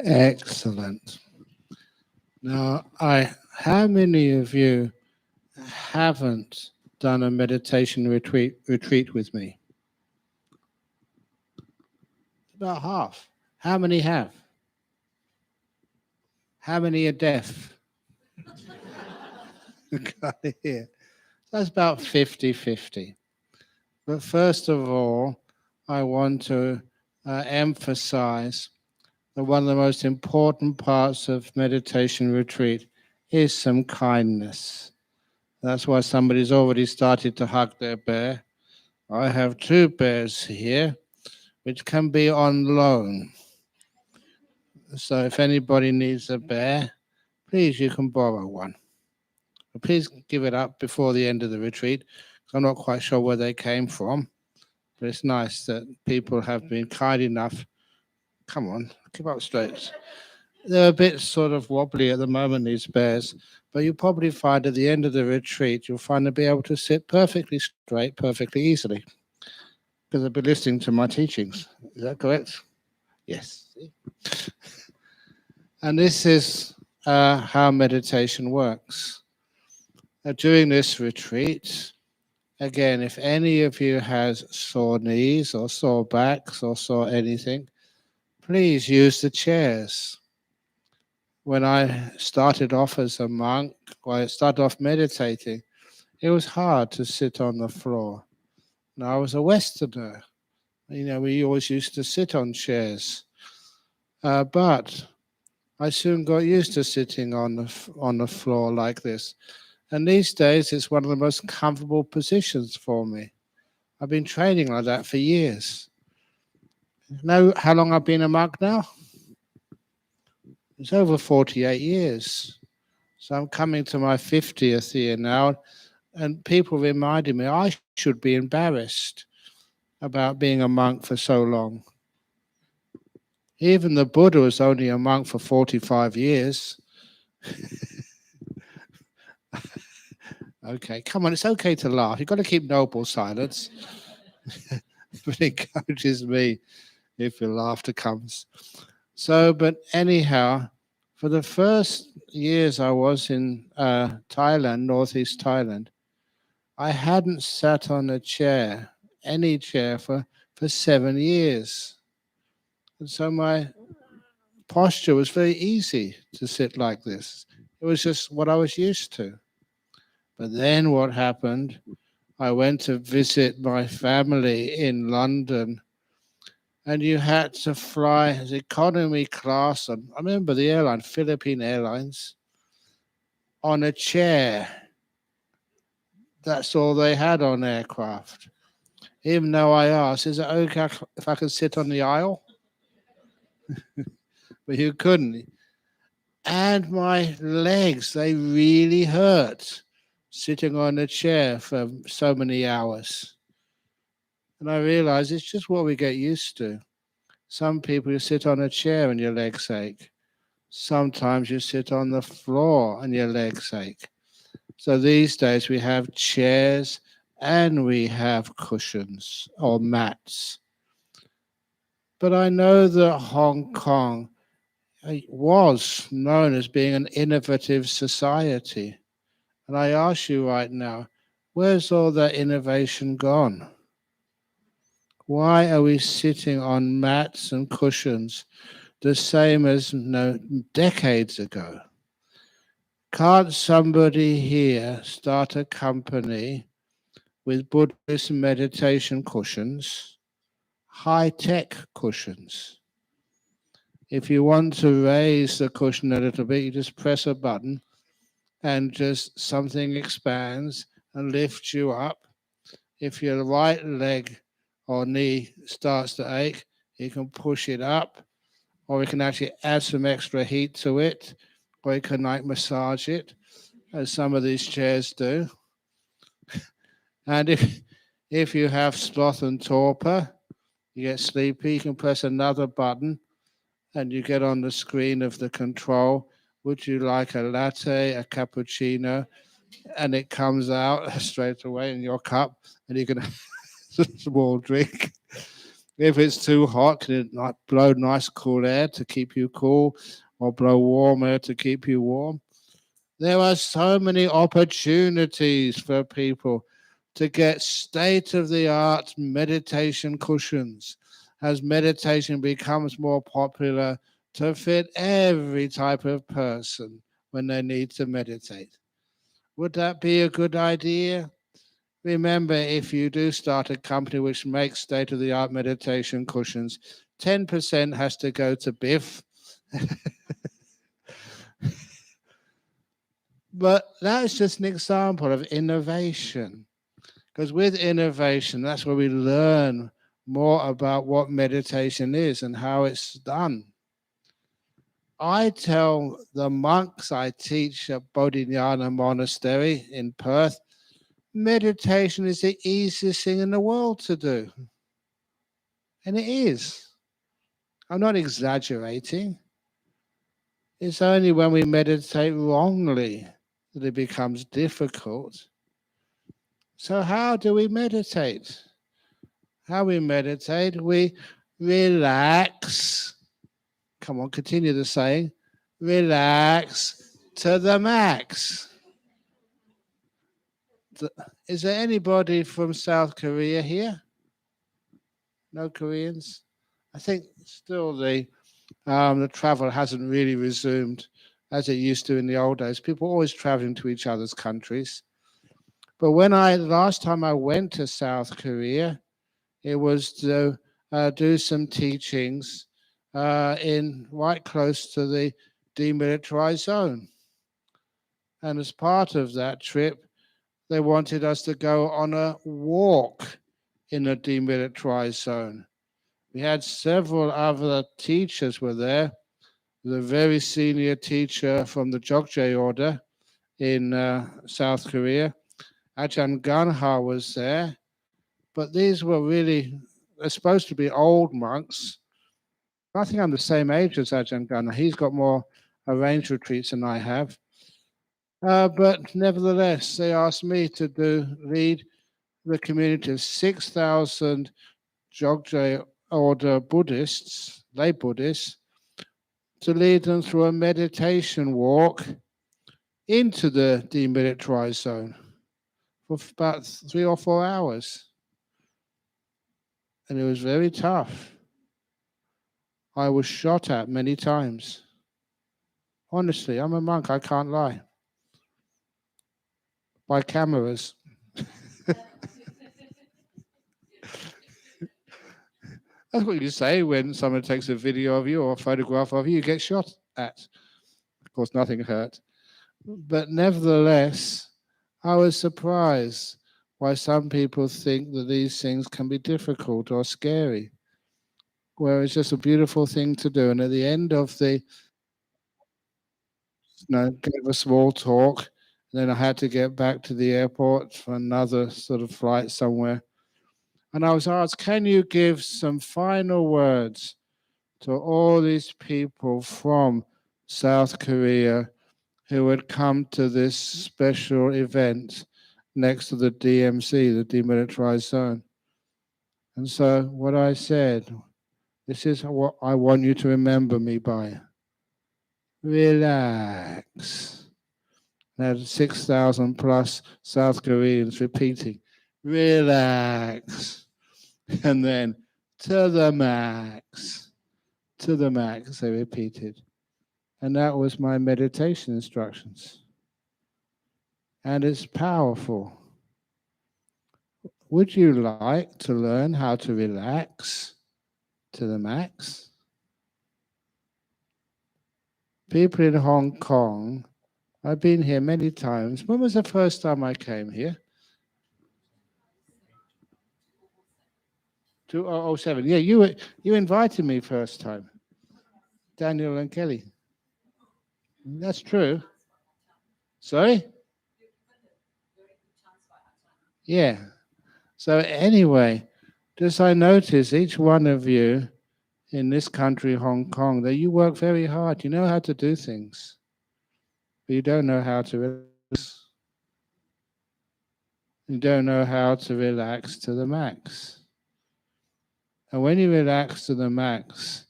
Excellent. Now, how many of you haven't done a meditation retreat with me? About half. How many have? How many are deaf? Can't hear. That's about 50-50. But first of all, I want to emphasize that one of the most important parts of meditation retreat is some kindness. That's why somebody's already started to hug their bear. I have 2 bears here, which can be on loan. So if anybody needs a bear, please, you can borrow one. But please give it up before the end of the retreat, because I'm not quite sure where they came from. But it's nice that people have been kind enough. Come on, keep up straight. They're a bit sort of wobbly at the moment, these bears, but you'll probably find at the end of the retreat, you'll find they'll be able to sit perfectly straight, perfectly easily, because they'll be listening to my teachings. Is that correct? Yes. And this is how meditation works. During this retreat, again, if any of you has sore knees or sore backs or sore anything, please use the chairs. When I started off as a monk, or I started off meditating, it was hard to sit on the floor. Now I was a Westerner. We always used to sit on chairs. But I soon got used to sitting on the floor like this. And these days, it's one of the most comfortable positions for me. I've been training like that for years. Know how long I've been a monk now? It's over 48 years. So I'm coming to my 50th year now, and people reminded me I should be embarrassed about being a monk for so long. Even the Buddha was only a monk for 45 years. Okay, come on, it's okay to laugh. You've got to keep noble silence. But it encourages me if your laughter comes. So, but anyhow, for the first years I was in Thailand, northeast Thailand, I hadn't sat on a chair, any chair, for 7 years. And so my posture was very easy to sit like this. It was just what I was used to. But then what happened, I went to visit my family in London, and you had to fly as economy class, and I remember the airline, Philippine Airlines, on a chair. That's all they had on aircraft. Even though I asked, is it okay if I could sit on the aisle? But you couldn't. And my legs, they really hurt sitting on a chair for so many hours. And I realized it's just what we get used to. Some people, you sit on a chair and your legs ache. Sometimes you sit on the floor and your legs ache. So these days we have chairs and we have cushions or mats. But I know that Hong Kong was known as being an innovative society. And I ask you right now, where's all that innovation gone? Why are we sitting on mats and cushions the same as decades ago? Can't somebody here start a company with Buddhist meditation cushions, high-tech cushions? If you want to raise the cushion a little bit, you just press a button and just something expands and lifts you up. If your right leg or knee starts to ache, you can push it up, or you can actually add some extra heat to it, or you can massage it, as some of these chairs do. And if you have sloth and torpor, you get sleepy, you can press another button and you get on the screen of the control, would you like a latte, a cappuccino? And it comes out straight away in your cup and you can have a small drink. If it's too hot, can it not blow nice cool air to keep you cool, or blow warm air to keep you warm? There are so many opportunities for people to get state of the art meditation cushions as meditation becomes more popular to fit every type of person when they need to meditate. Would that be a good idea? Remember, if you do start a company which makes state of the art meditation cushions, 10% has to go to Biff. But that's just an example of innovation. Because with innovation, that's where we learn more about what meditation is and how it's done. I tell the monks I teach at Bodhinyana Monastery in Perth, meditation is the easiest thing in the world to do. And it is. I'm not exaggerating. It's only when we meditate wrongly that it becomes difficult. So, how do we meditate? How we meditate? We relax. Come on, continue the saying. Relax to the max. Is there anybody from South Korea here? No Koreans? I think still the travel hasn't really resumed as it used to in the old days. People always traveling to each other's countries. But last time I went to South Korea, it was to do some teachings in right close to the demilitarized zone. And as part of that trip, they wanted us to go on a walk in a demilitarized zone. We had several other teachers were there. The very senior teacher from the Jogje order in South Korea, Ajahn Ganha was there. But these were really, they're supposed to be old monks. I think I'm the same age as Ajahn Ganha. He's got more arranged retreats than I have. But nevertheless, they asked me to lead the community of 6,000 Jogje order Buddhists, lay Buddhists, to lead them through a meditation walk into the demilitarized zone for about 3 or 4 hours. And it was very tough. I was shot at many times. Honestly, I'm a monk, I can't lie. By cameras. That's what you say when someone takes a video of you or a photograph of you, you get shot at. Of course, nothing hurt. But nevertheless, I was surprised why some people think that these things can be difficult or scary, where it's just a beautiful thing to do. And at the end of gave a small talk. And then I had to get back to the airport for another sort of flight somewhere. And I was asked, can you give some final words to all these people from South Korea who had come to this special event next to the DMZ, the demilitarized zone? And so what I said, this is what I want you to remember me by. Relax. Now 6,000 plus South Koreans repeating, relax. And then to the max, they repeated. And that was my meditation instructions. And it's powerful. Would you like to learn how to relax to the max? People in Hong Kong, I've been here many times. When was the first time I came here? 2007. Yeah, you invited me first time. Daniel and Kelly. That's true. Sorry? Yeah. So anyway, just I notice each one of you in this country, Hong Kong, that you work very hard. You know how to do things, but you don't know how to relax. You don't know how to relax to the max. And when you relax to the max,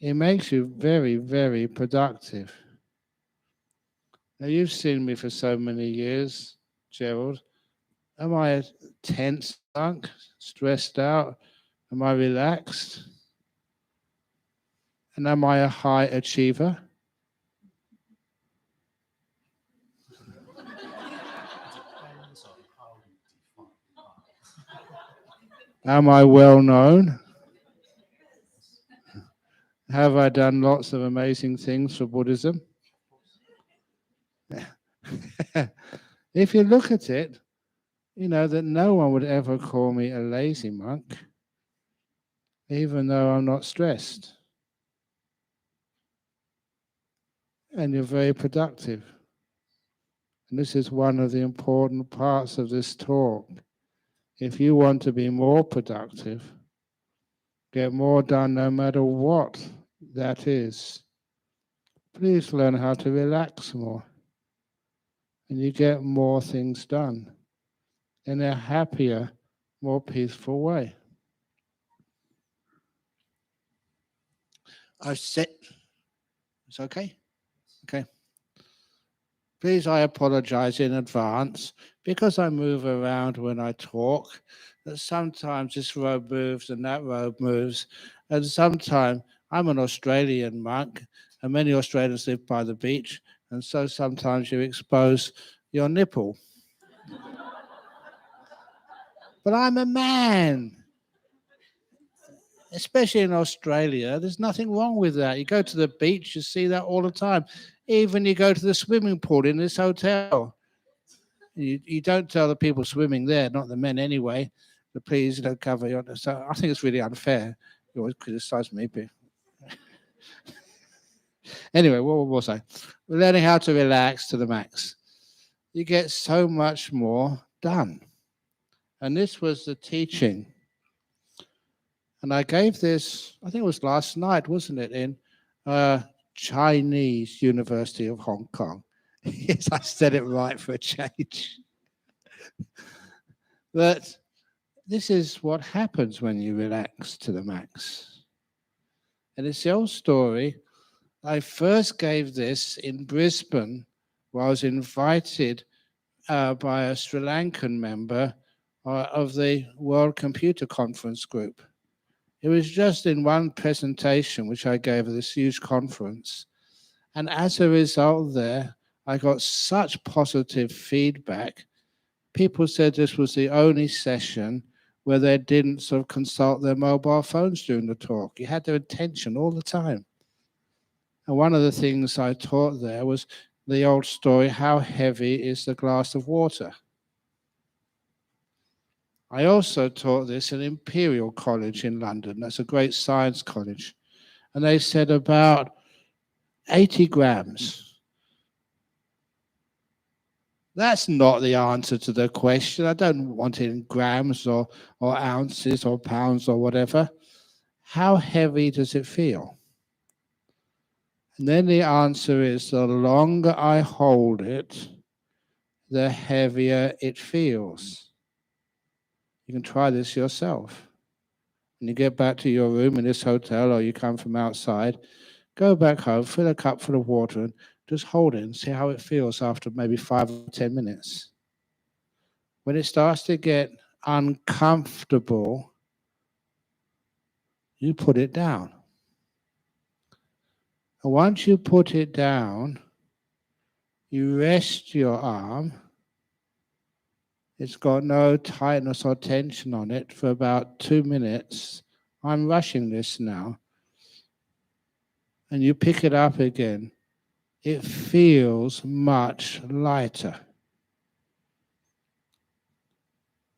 it makes you very, very productive. Now, you've seen me for so many years, Gerald. Am I tense, drunk, stressed out? Am I relaxed? And am I a high achiever? Am I well known? Have I done lots of amazing things for Buddhism? If you look at it, you know that no one would ever call me a lazy monk, even though I'm not stressed. And you're very productive. And this is one of the important parts of this talk. If you want to be more productive, get more done no matter what that is, please learn how to relax more. And you get more things done in a happier, more peaceful way. I've said, it's okay? Okay. Please, I apologize in advance because I move around when I talk, that sometimes this robe moves and that robe moves. And sometimes I'm an Australian monk, and many Australians live by the beach, and so sometimes you expose your nipple. But I'm a man. Especially in Australia, there's nothing wrong with that. You go to the beach, you see that all the time. Even you go to the swimming pool in this hotel. You don't tell the people swimming there, not the men anyway, but please don't cover your... So I think it's really unfair. You always criticize me. But... Anyway, what was I? We're learning how to relax to the max. You get so much more done. And this was the teaching. And I gave this, I think it was last night, wasn't it, in Chinese University of Hong Kong. Yes, I said it right for a change. But this is what happens when you relax to the max. And it's the old story. I first gave this in Brisbane, where I was invited by a Sri Lankan member of the World Computer Conference group. It was just in one presentation which I gave at this huge conference. And as a result there, I got such positive feedback. People said this was the only session where they didn't sort of consult their mobile phones during the talk. You had their attention all the time. And one of the things I taught there was the old story, how heavy is the glass of water? I also taught this at Imperial College in London. That's a great science college. And they said about 80 grams. That's not the answer to the question. I don't want it in grams or ounces or pounds or whatever. How heavy does it feel? And then the answer is the longer I hold it, the heavier it feels. You can try this yourself. When you get back to your room in this hotel or you come from outside, go back home, fill a cup full of water and just hold it and see how it feels after maybe 5 or 10 minutes. When it starts to get uncomfortable, you put it down. And once you put it down, you rest your arm. It's got no tightness or tension on it for about 2 minutes. I'm rushing this now. And you pick it up again. It feels much lighter.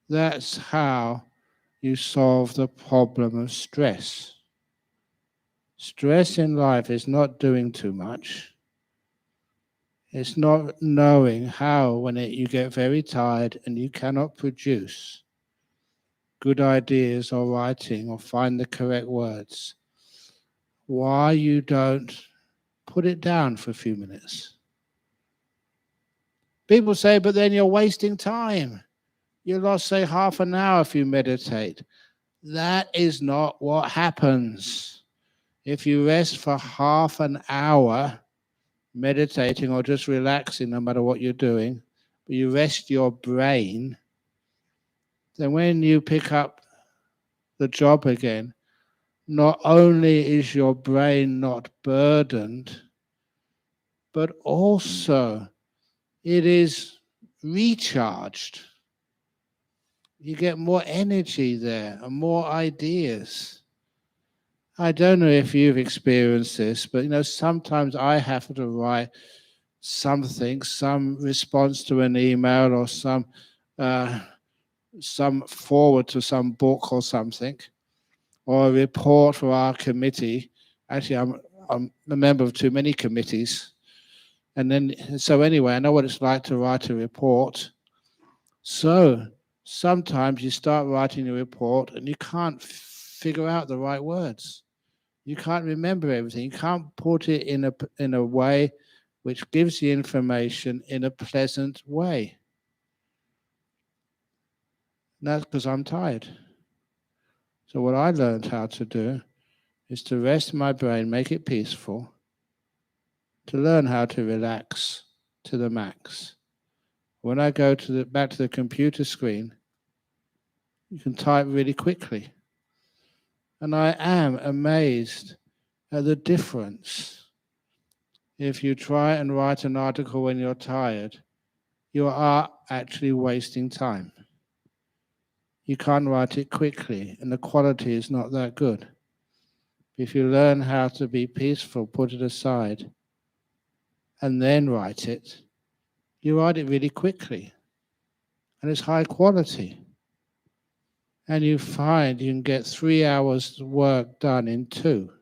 That's how you solve the problem of stress. Stress in life is not doing too much. It's not knowing how, when you get very tired and you cannot produce good ideas or writing or find the correct words, why you don't put it down for a few minutes. People say, but then you're wasting time. You lost, say, half an hour if you meditate. That is not what happens. If you rest for half an hour meditating or just relaxing, no matter what you're doing, but you rest your brain, then when you pick up the job again, not only is your brain not burdened, but also it is recharged. You get more energy there and more ideas. I don't know if you've experienced this, but sometimes I have to write something, some response to an email or some forward to some book or something, or a report for our committee. Actually, I'm a member of too many committees. So anyway, I know what it's like to write a report. So sometimes you start writing a report and you can't figure out the right words. You can't remember everything. You can't put it in a way which gives the information in a pleasant way. And that's because I'm tired. So what I learned how to do is to rest my brain, make it peaceful, to learn how to relax to the max. When I go back to the computer screen, you can type really quickly. And I am amazed at the difference. If you try and write an article when you're tired, you are actually wasting time. You can't write it quickly, and the quality is not that good. If you learn how to be peaceful, put it aside, and then write it, you write it really quickly, and it's high quality. And you find you can get 3 hours work done in 2.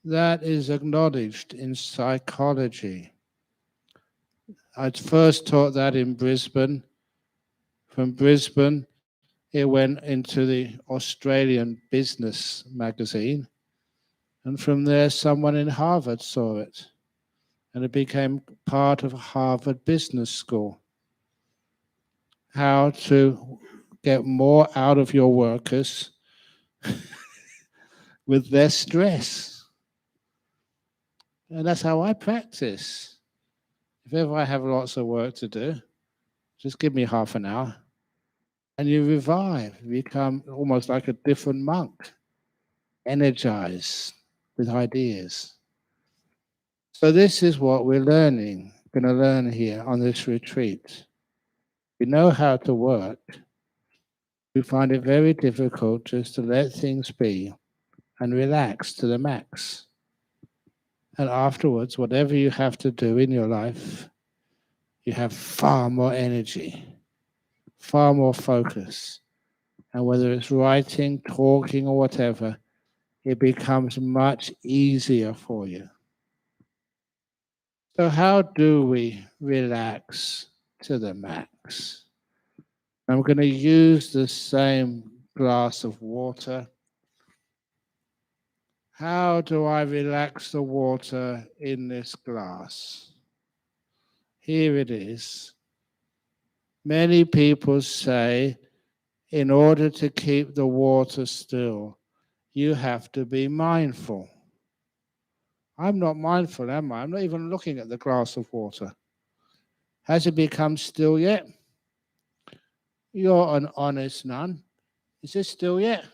That is acknowledged in psychology. I first taught that in Brisbane. From Brisbane, it went into the Australian Business magazine. And from there, someone in Harvard saw it. And it became part of Harvard Business School. How to get more out of your workers with their stress. And that's how I practice. If ever I have lots of work to do, just give me half an hour. And you revive, you become almost like a different monk, energized with ideas. So this is what we're going to learn here on this retreat. We know how to work. We find it very difficult just to let things be and relax to the max. And afterwards, whatever you have to do in your life, you have far more energy, far more focus. And whether it's writing, talking, or whatever, it becomes much easier for you. So how do we relax to the max? I'm going to use the same glass of water. How do I relax the water in this glass? Here it is. Many people say, in order to keep the water still, you have to be mindful. I'm not mindful, am I? I'm not even looking at the glass of water. Has it become still yet? You're an honest nun. Is it still yet?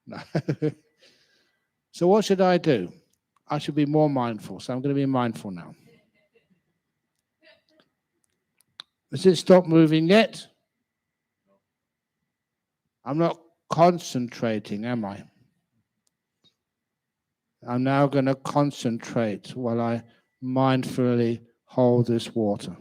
No. So what should I do? I should be more mindful. So I'm going to be mindful now. Has it stopped moving yet? I'm not concentrating, am I? I'm now going to concentrate while I mindfully hold this water.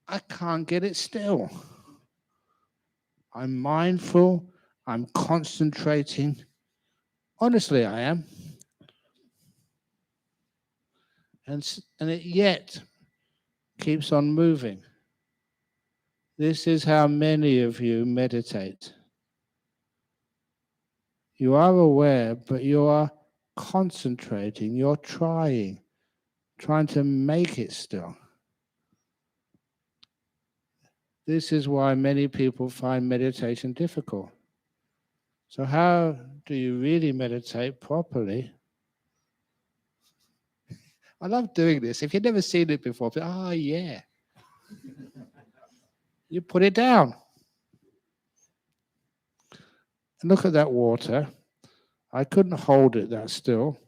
I can't get it still. I'm mindful. I'm concentrating. Honestly, I am. And it yet keeps on moving. This is how many of you meditate. You are aware, but you are concentrating, you're trying to make it still. This is why many people find meditation difficult. So how do you really meditate properly? I love doing this. If you've never seen it before, yeah. You put it down. And look at that water. I couldn't hold it that still.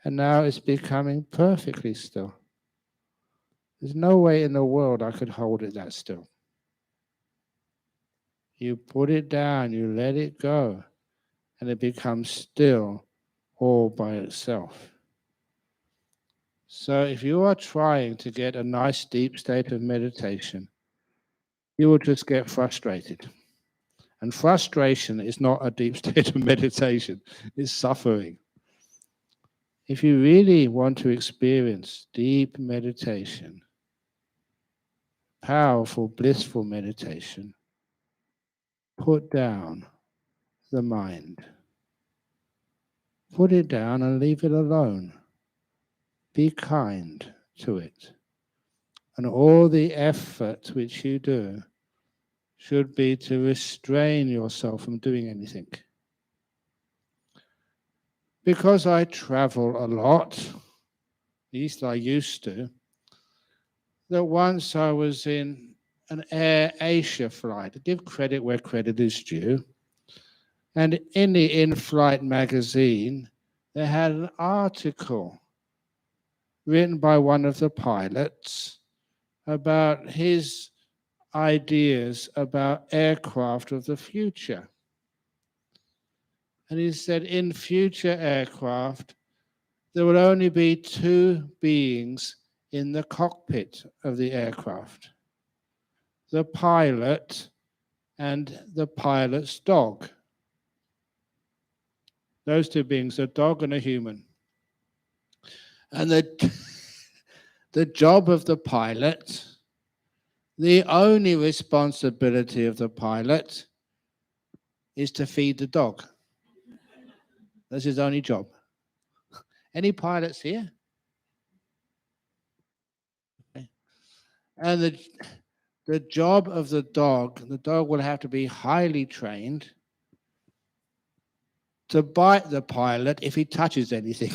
And now it's becoming perfectly still. There's no way in the world I could hold it that still. You put it down, you let it go, and it becomes still all by itself. So if you are trying to get a nice deep state of meditation, you will just get frustrated. And frustration is not a deep state of meditation, it's suffering. If you really want to experience deep meditation, powerful, blissful meditation, put down the mind. Put it down and leave it alone. Be kind to it. And all the effort which you do should be to restrain yourself from doing anything. Because I travel a lot, at least I used to, that once I was in an Air Asia flight, to give credit where credit is due, and in the in-flight magazine, they had an article written by one of the pilots about his ideas about aircraft of the future. And he said in future aircraft, there will only be two beings in the cockpit of the aircraft, the pilot and the pilot's dog. Those two beings, a dog and a human. And the job of the pilot, the only responsibility of the pilot is to feed the dog. That's his only job. Any pilots here? Okay. And the job of the dog will have to be highly trained to bite the pilot if he touches anything.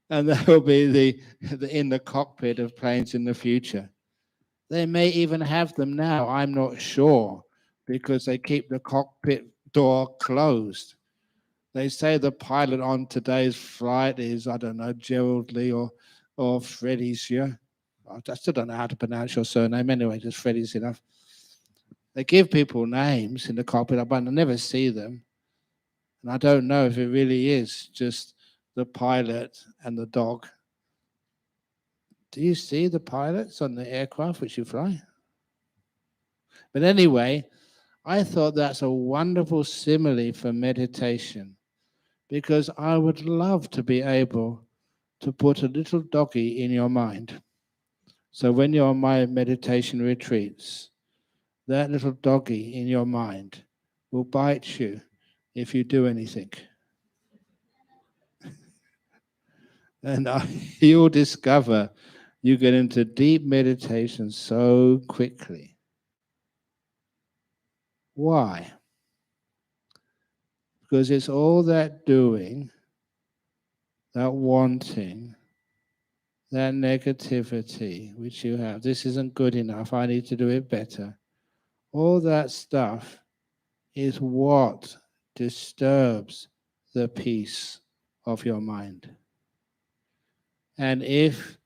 And that will be the in the cockpit of planes in the future. They may even have them now, I'm not sure, because they keep the cockpit door closed. They say the pilot on today's flight is, I don't know, Gerald Lee or Freddie's, yeah? I still don't know how to pronounce your surname anyway, just Freddie's enough. They give people names in the cockpit, but I never see them. And I don't know if it really is just the pilot and the dog. Do you see the pilots on the aircraft which you fly? But anyway, I thought that's a wonderful simile for meditation, because I would love to be able to put a little doggy in your mind. So when you're on my meditation retreats, that little doggy in your mind will bite you if you do anything. And you'll discover you get into deep meditation so quickly. Why? Because it's all that doing, that wanting, that negativity which you have. This isn't good enough. I need to do it better. All that stuff is what disturbs the peace of your mind. And if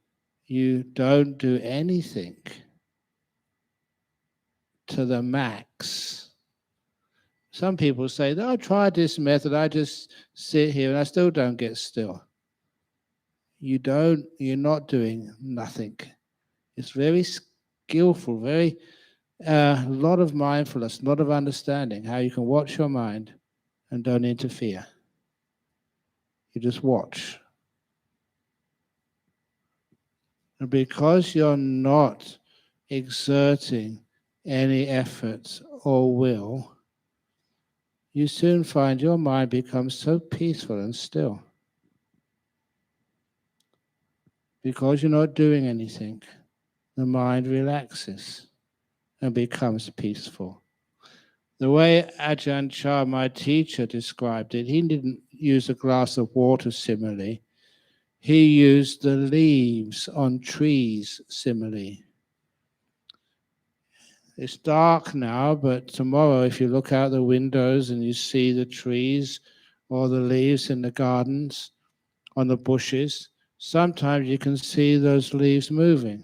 you don't do anything to the max, some people say, I tried this method, I just sit here and I still don't get still. You're not doing nothing. It's very skillful, very a lot of mindfulness, a lot of understanding how you can watch your mind and don't interfere. You just watch. And because you're not exerting any effort or will, you soon find your mind becomes so peaceful and still. Because you're not doing anything, the mind relaxes and becomes peaceful. The way Ajahn Chah, my teacher, described it, he didn't use a glass of water simile. He used the leaves on trees simile. It's dark now, but tomorrow, if you look out the windows and you see the trees or the leaves in the gardens, on the bushes, sometimes you can see those leaves moving.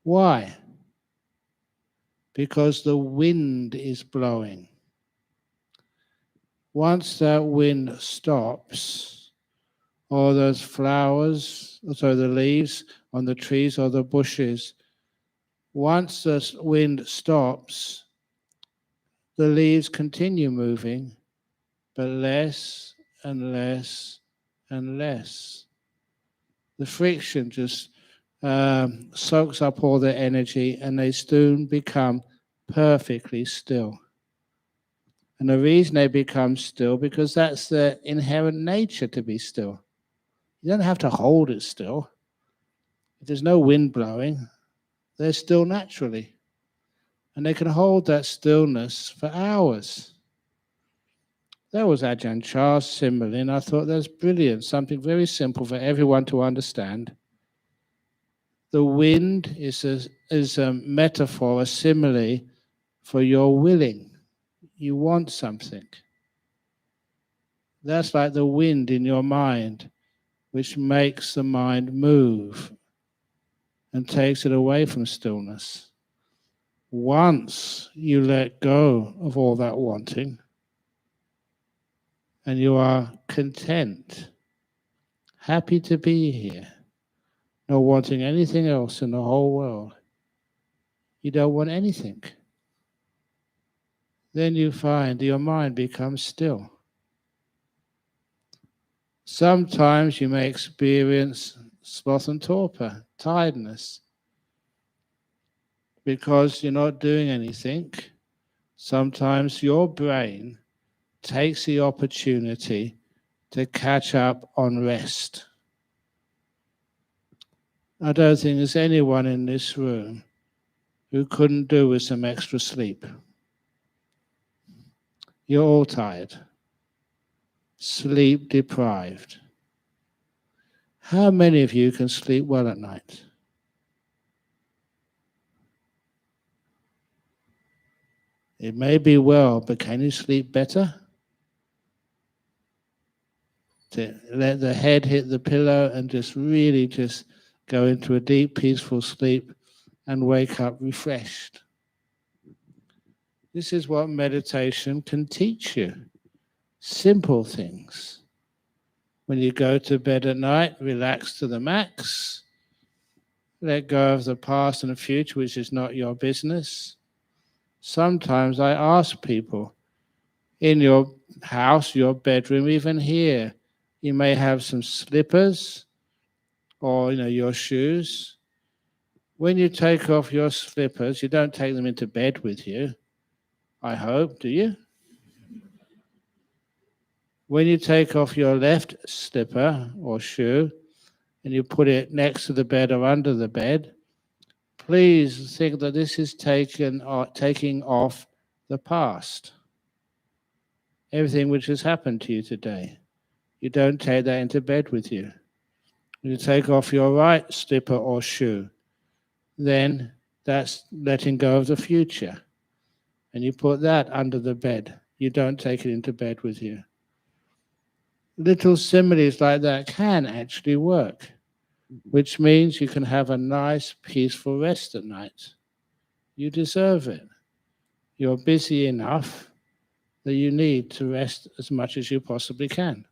Why? Because the wind is blowing. Once that wind stops, all those flowers, the leaves on the trees or the bushes, once the wind stops, the leaves continue moving, but less and less and less. The friction just soaks up all their energy and they soon become perfectly still. And the reason they become still, because that's their inherent nature to be still. You don't have to hold it still. If there's no wind blowing, they're still naturally. And they can hold that stillness for hours. That was Ajahn Chah's simile, and I thought that's brilliant, something very simple for everyone to understand. The wind is a metaphor, a simile for your willing. You want something. That's like the wind in your mind, which makes the mind move and takes it away from stillness. Once you let go of all that wanting and you are content, happy to be here, not wanting anything else in the whole world, you don't want anything, then you find your mind becomes still. Sometimes you may experience sloth and torpor, tiredness, because you're not doing anything. Sometimes your brain takes the opportunity to catch up on rest. I don't think there's anyone in this room who couldn't do with some extra sleep. You're all tired, sleep deprived. How many of you can sleep well at night? It may be well, but can you sleep better? To let the head hit the pillow and just really just go into a deep, peaceful sleep and wake up refreshed. This is what meditation can teach you. Simple things. When you go to bed at night, relax to the max. Let go of the past and the future, which is not your business. Sometimes I ask people, in your house, your bedroom, even here, you may have some slippers or your shoes. When you take off your slippers, you don't take them into bed with you, I hope, do you? When you take off your left slipper or shoe and you put it next to the bed or under the bed, please think that this is taking off the past. Everything which has happened to you today. You don't take that into bed with you. When you take off your right slipper or shoe, then that's letting go of the future. And you put that under the bed. You don't take it into bed with you. Little similes like that can actually work, which means you can have a nice, peaceful rest at night. You deserve it. You're busy enough that you need to rest as much as you possibly can.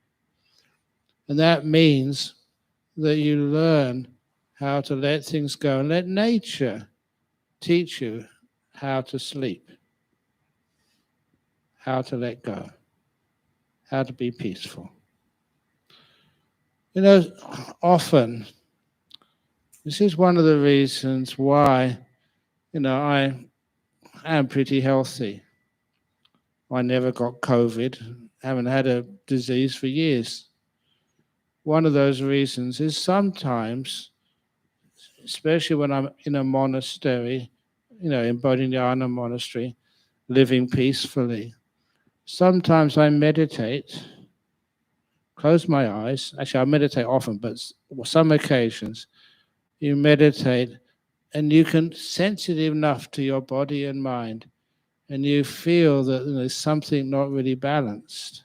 And that means that you learn how to let things go and let nature teach you how to sleep, how to let go, how to be peaceful. Often, this is one of the reasons why, I am pretty healthy. I never got COVID, haven't had a disease for years. One of those reasons is sometimes, especially when I'm in a monastery, in Bodhinyana monastery, living peacefully, sometimes I meditate, close my eyes. Actually, I meditate often, but some occasions you meditate and you can sense it enough to your body and mind, and you feel that there's something not really balanced.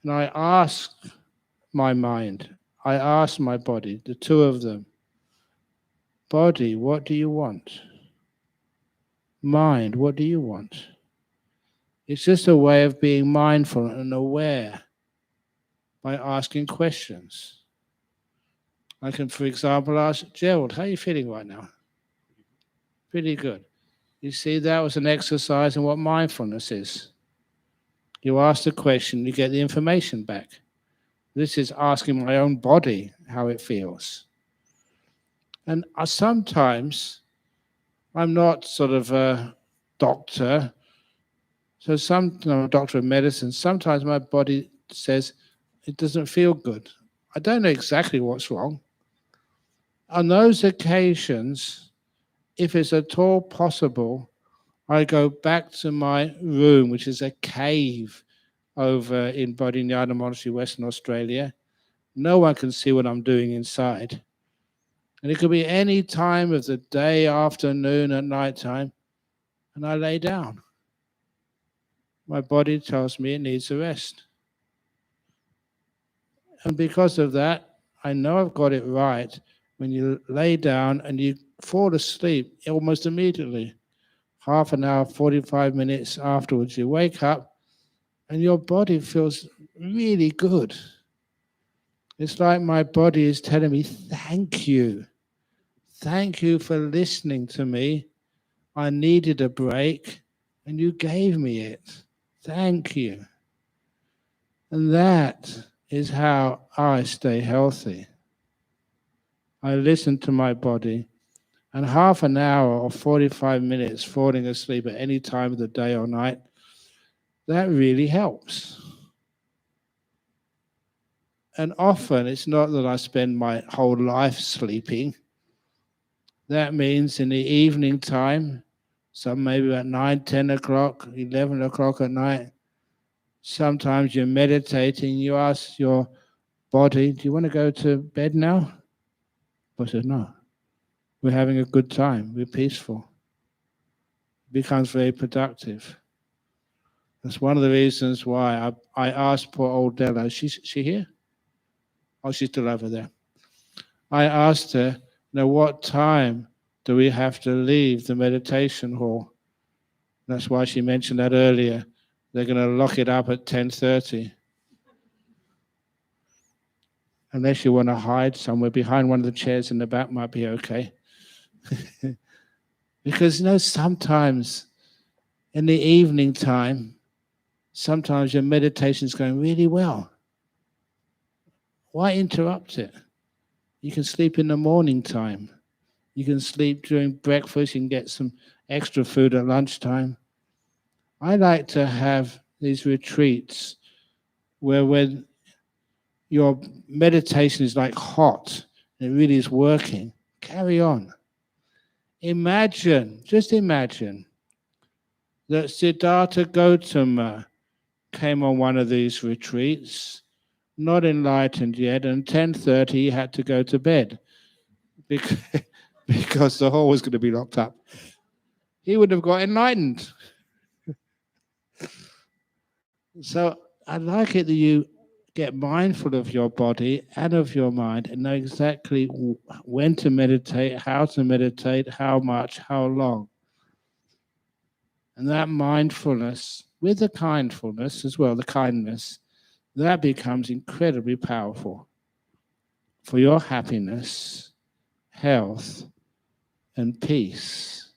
And I ask my mind, I ask my body, the two of them, body, what do you want? Mind, what do you want? It's just a way of being mindful and aware by asking questions. I can, for example, ask Gerald, how are you feeling right now? Pretty good. You see, that was an exercise in what mindfulness is. You ask the question, you get the information back. This is asking my own body how it feels. And sometimes I'm not sort of a doctor. So I'm a doctor of medicine. Sometimes my body says it doesn't feel good. I don't know exactly what's wrong. On those occasions, if it's at all possible, I go back to my room, which is a cave over in Bodhinyana Monastery, Western Australia. No one can see what I'm doing inside. And it could be any time of the day, afternoon, at night time, and I lay down. My body tells me it needs a rest. And because of that, I know I've got it right. When you lay down and you fall asleep almost immediately, half an hour, 45 minutes afterwards, you wake up and your body feels really good. It's like my body is telling me, thank you. Thank you for listening to me. I needed a break and you gave me it. Thank you. And that is how I stay healthy. I listen to my body, and half an hour or 45 minutes falling asleep at any time of the day or night, that really helps. And often it's not that I spend my whole life sleeping. That means in the evening time, some maybe at 9, 10 o'clock, 11 o'clock at night, sometimes you're meditating, you ask your body, do you want to go to bed now? I said, no. We're having a good time. We're peaceful. It becomes very productive. That's one of the reasons why I asked poor old Della, she here? Oh, she's still over there. I asked her, what time do we have to leave the meditation hall? That's why she mentioned that earlier. They're going to lock it up at 10:30. Unless you want to hide somewhere behind one of the chairs in the back might be okay. Because, sometimes in the evening time, sometimes your meditation is going really well. Why interrupt it? You can sleep in the morning time. You can sleep during breakfast. You can get some extra food at lunchtime. I like to have these retreats where when your meditation is like hot, and it really is working, carry on. Just imagine that Siddhartha Gautama came on one of these retreats, not enlightened yet, and 10:30 he had to go to bed because the hall was going to be locked up. He would have got enlightened. So I like it that you get mindful of your body and of your mind and know exactly when to meditate, how much, how long. And that mindfulness, with the kindfulness as well, the kindness, that becomes incredibly powerful for your happiness, health, and peace.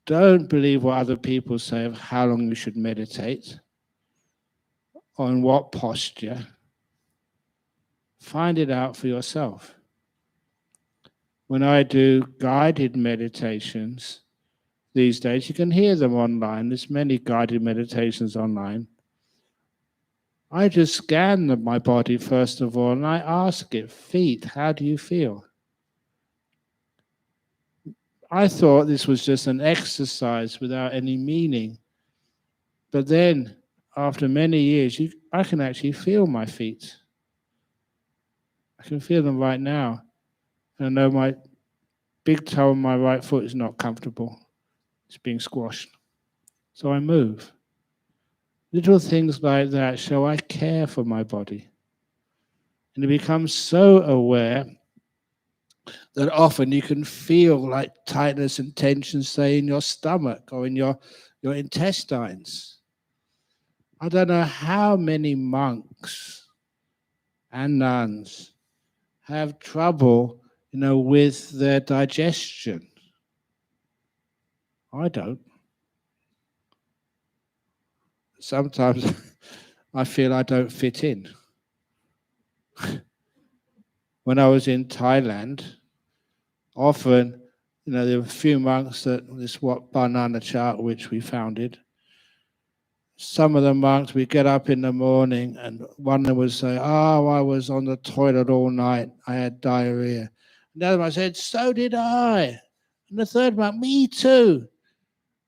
Don't believe what other people say of how long you should meditate, or in what posture. Find it out for yourself. When I do guided meditations, these days. You can hear them online. There's many guided meditations online. I just scan my body first of all, and I ask it, feet, how do you feel? I thought this was just an exercise without any meaning. But then, after many years, I can actually feel my feet. I can feel them right now. And I know my big toe on my right foot is not comfortable. It's being squashed. So I move. Little things like that show I care for my body. And it becomes so aware that often you can feel like tightness and tension, say, in your stomach or in your intestines. I don't know how many monks and nuns have trouble, with their digestion. I don't. Sometimes I feel I don't fit in. When I was in Thailand, often, there were a few monks that this banana chart which we founded. Some of the monks, we get up in the morning and one of them would say, "Oh, I was on the toilet all night. I had diarrhea." And the other one said, "So did I." And the third monk, "Me too."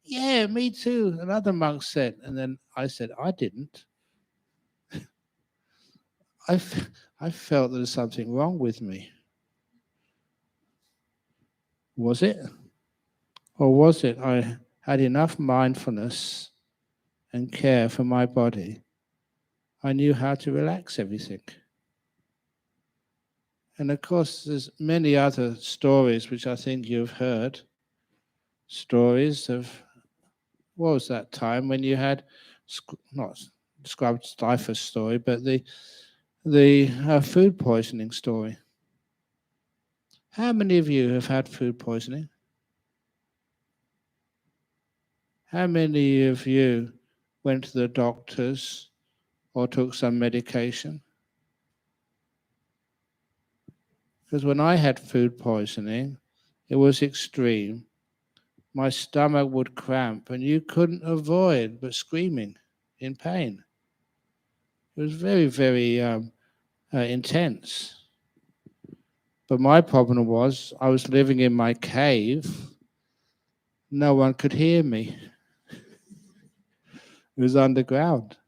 "Yeah, me too." Another monk said, and then I said, "I didn't." I felt there was something wrong with me. Was it? Or was it I had enough mindfulness and care for my body? I knew how to relax everything. And of course, there's many other stories which I think you've heard. Stories of, what was that time when you had, not described typhus story, but the food poisoning story. How many of you have had food poisoning? How many of you went to the doctors or took some medication? Because when I had food poisoning, it was extreme. My stomach would cramp and you couldn't avoid but screaming in pain. It was very, very intense. But my problem was I was living in my cave. No one could hear me. It was underground.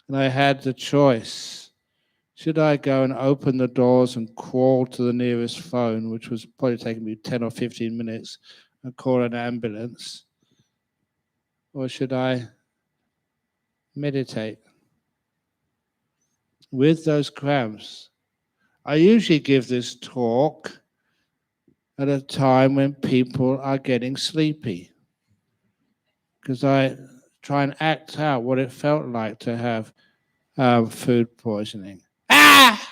And I had the choice. Should I go and open the doors and crawl to the nearest phone, which was probably taking me 10 or 15 minutes, and call an ambulance? Or should I meditate? With those cramps, I usually give this talk at a time when people are getting sleepy, because I try and act out what it felt like to have food poisoning. Ah!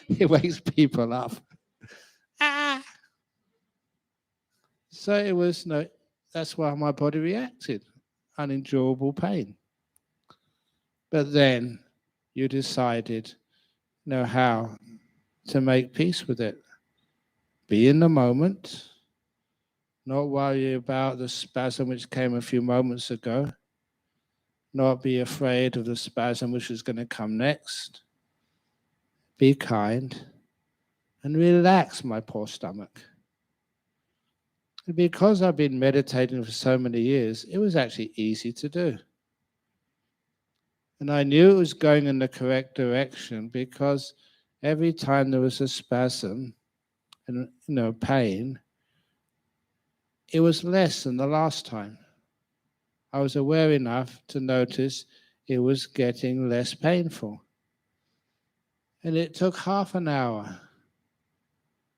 It wakes people up. Ah! So it was that's why my body reacted, unenjoyable pain. But then you decided, how to make peace with it. Be in the moment, not worry about the spasm which came a few moments ago, not be afraid of the spasm which is going to come next. Be kind and relax my poor stomach. And because I've been meditating for so many years, it was actually easy to do. And I knew it was going in the correct direction because every time there was a spasm and pain, it was less than the last time. I was aware enough to notice it was getting less painful. And it took half an hour.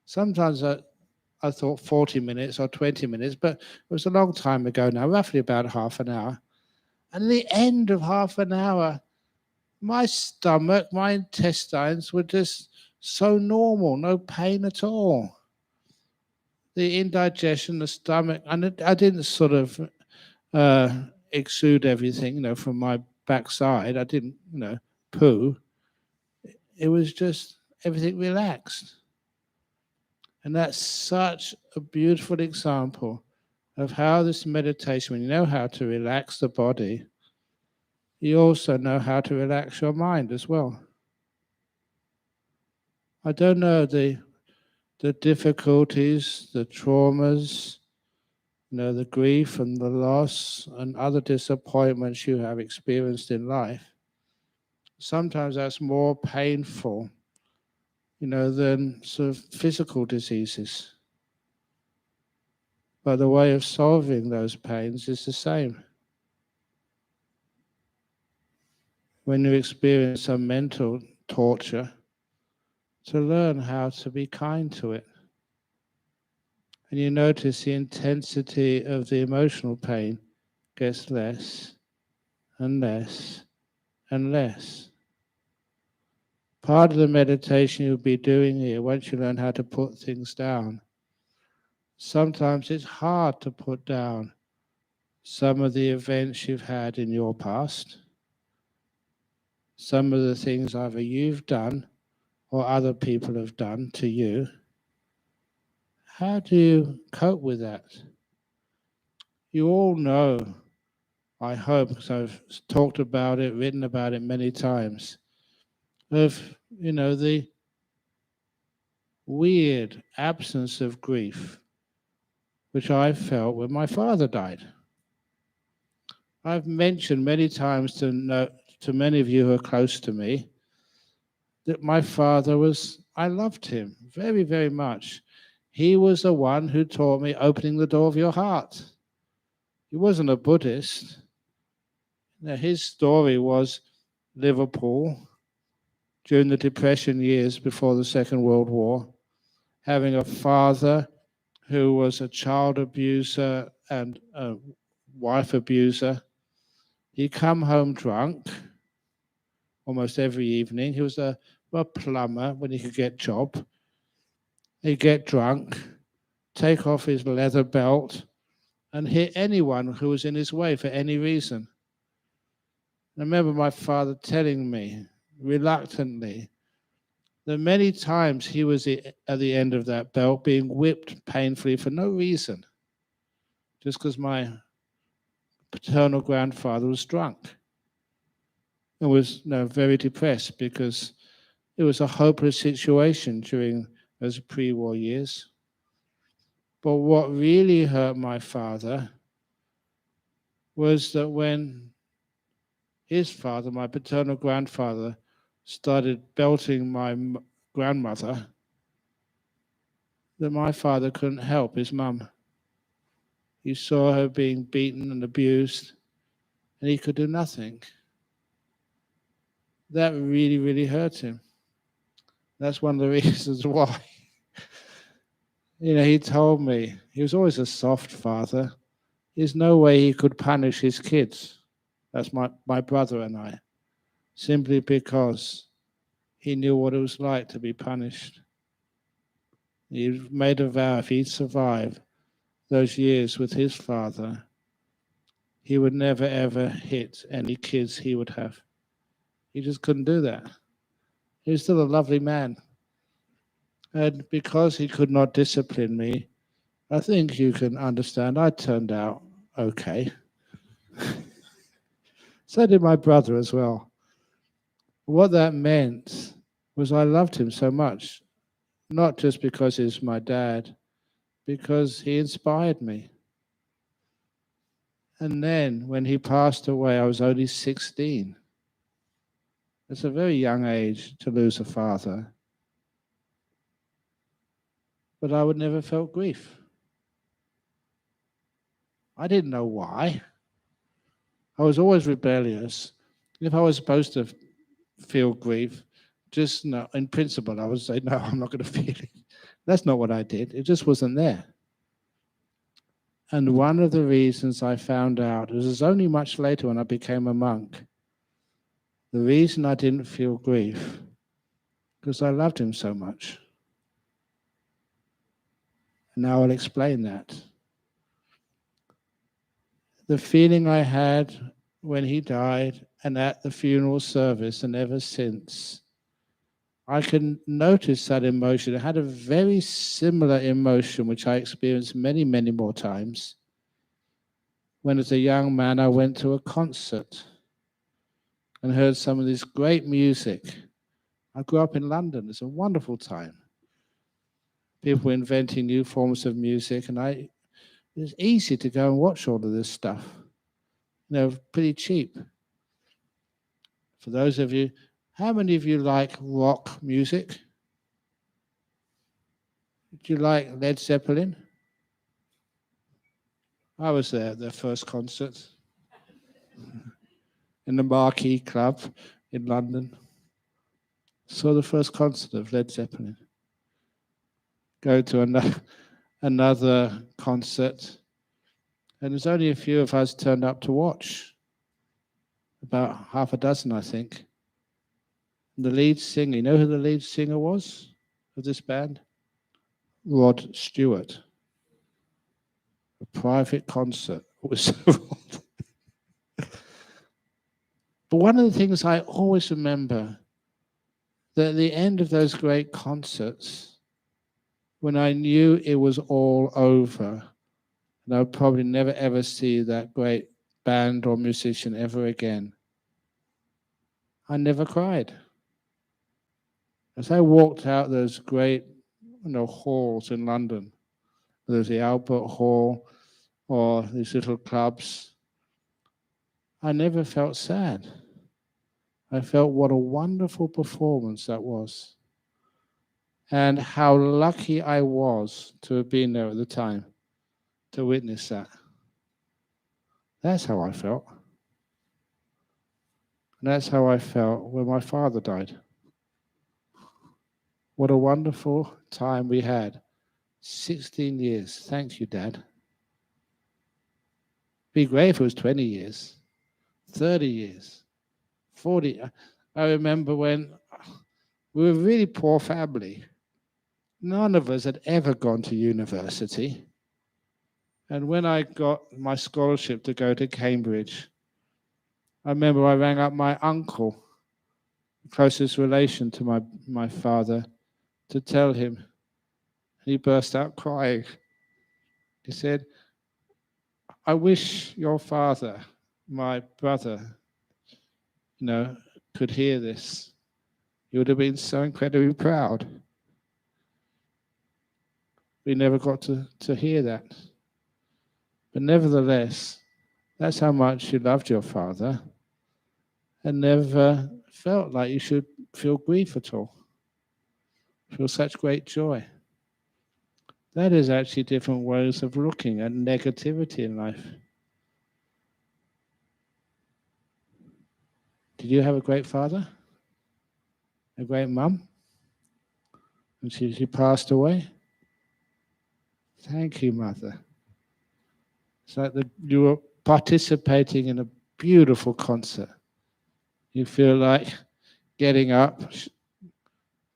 Sometimes I thought 40 minutes or 20 minutes, but it was a long time ago now, roughly about half an hour. And at the end of half an hour, my stomach, my intestines were just so normal, no pain at all. The indigestion, the stomach, and I didn't sort of exude everything, from my backside. I didn't, poo. It was just everything relaxed. And that's such a beautiful example of how this meditation, when you know how to relax the body, you also know how to relax your mind as well. I don't know the difficulties, the traumas, the grief and the loss and other disappointments you have experienced in life. Sometimes that's more painful, than sort of physical diseases. But the way of solving those pains is the same. When you experience some mental torture, to learn how to be kind to it. And you notice the intensity of the emotional pain gets less and less and less. Part of the meditation you'll be doing here, once you learn how to put things down, sometimes it's hard to put down some of the events you've had in your past, some of the things either you've done or other people have done to you. How do you cope with that? You all know, I hope, because I've talked about it, written about it many times, of, the weird absence of grief which I felt when my father died. I've mentioned many times to many of you who are close to me that my father I loved him very, very much. He was the one who taught me opening the door of your heart. He wasn't a Buddhist. Now, his story was Liverpool during the Depression years before the Second World War, having a father who was a child abuser and a wife abuser. He'd come home drunk almost every evening. He was a plumber when he could get a job. He'd get drunk, take off his leather belt, and hit anyone who was in his way for any reason. I remember my father telling me, reluctantly, that many times he was at the end of that belt being whipped painfully for no reason, just because my paternal grandfather was drunk and was very depressed because it was a hopeless situation during those pre-war years. But what really hurt my father was that when his father, my paternal grandfather, started belting my grandmother, that my father couldn't help his mum. He saw her being beaten and abused, and he could do nothing. That really, really hurt him. That's one of the reasons why. He told me, he was always a soft father. There's no way he could punish his kids. That's my brother and I. Simply because he knew what it was like to be punished. He made a vow if he'd survive those years with his father, he would never ever hit any kids he would have. He just couldn't do that. He was still a lovely man. And because he could not discipline me, I think you can understand I turned out okay. So did my brother as well. What that meant was I loved him so much, not just because he's my dad, because he inspired me. And then when he passed away, I was only 16. It's a very young age to lose a father. But I would never felt grief. I didn't know why. I was always rebellious. If I was supposed to feel grief, just no, in principle, I would say, no, I'm not going to feel it. That's not what I did. It just wasn't there. And one of the reasons I found out, it was only much later when I became a monk, the reason I didn't feel grief, because I loved him so much. And now I'll explain that. The feeling I had when he died and at the funeral service and ever since, I can notice that emotion. I had a very similar emotion, which I experienced many, many more times. When as a young man, I went to a concert and heard some of this great music. I grew up in London. It's a wonderful time. People inventing new forms of music, and it's easy to go and watch all of this stuff. Pretty cheap. For those of you, how many of you like rock music? Do you like Led Zeppelin? I was there at their first concert in the Marquee Club in London. Saw the first concert of Led Zeppelin. Go to another concert, and there's only a few of us turned up to watch. About half a dozen, I think. And the lead singer, you know who the lead singer was of this band? Rod Stewart. A private concert. It was so odd. But one of the things I always remember, that at the end of those great concerts, when I knew it was all over, and I would probably never ever see that great band or musician ever again, I never cried. As I walked out those great halls in London, whether it was the Albert Hall or these little clubs, I never felt sad. I felt what a wonderful performance that was, and how lucky I was to have been there at the time to witness that. That's how I felt. And that's how I felt when my father died. What a wonderful time we had. 16 years. Thank you, Dad. Be great if it was 20 years, 30 years, 40. I remember when we were a really poor family. None of us had ever gone to university. And when I got my scholarship to go to Cambridge, I remember I rang up my uncle, the closest relation to my father, to tell him. He burst out crying. He said, I wish your father, my brother, could hear this. He would have been so incredibly proud. We never got to hear that. But nevertheless, that's how much you loved your father, and never felt like you should feel grief at all. Feel such great joy. That is actually different ways of looking at negativity in life. Did you have a great father? A great mum? And she passed away? Thank you, Mother. It's like you were participating in a beautiful concert. You feel like getting up,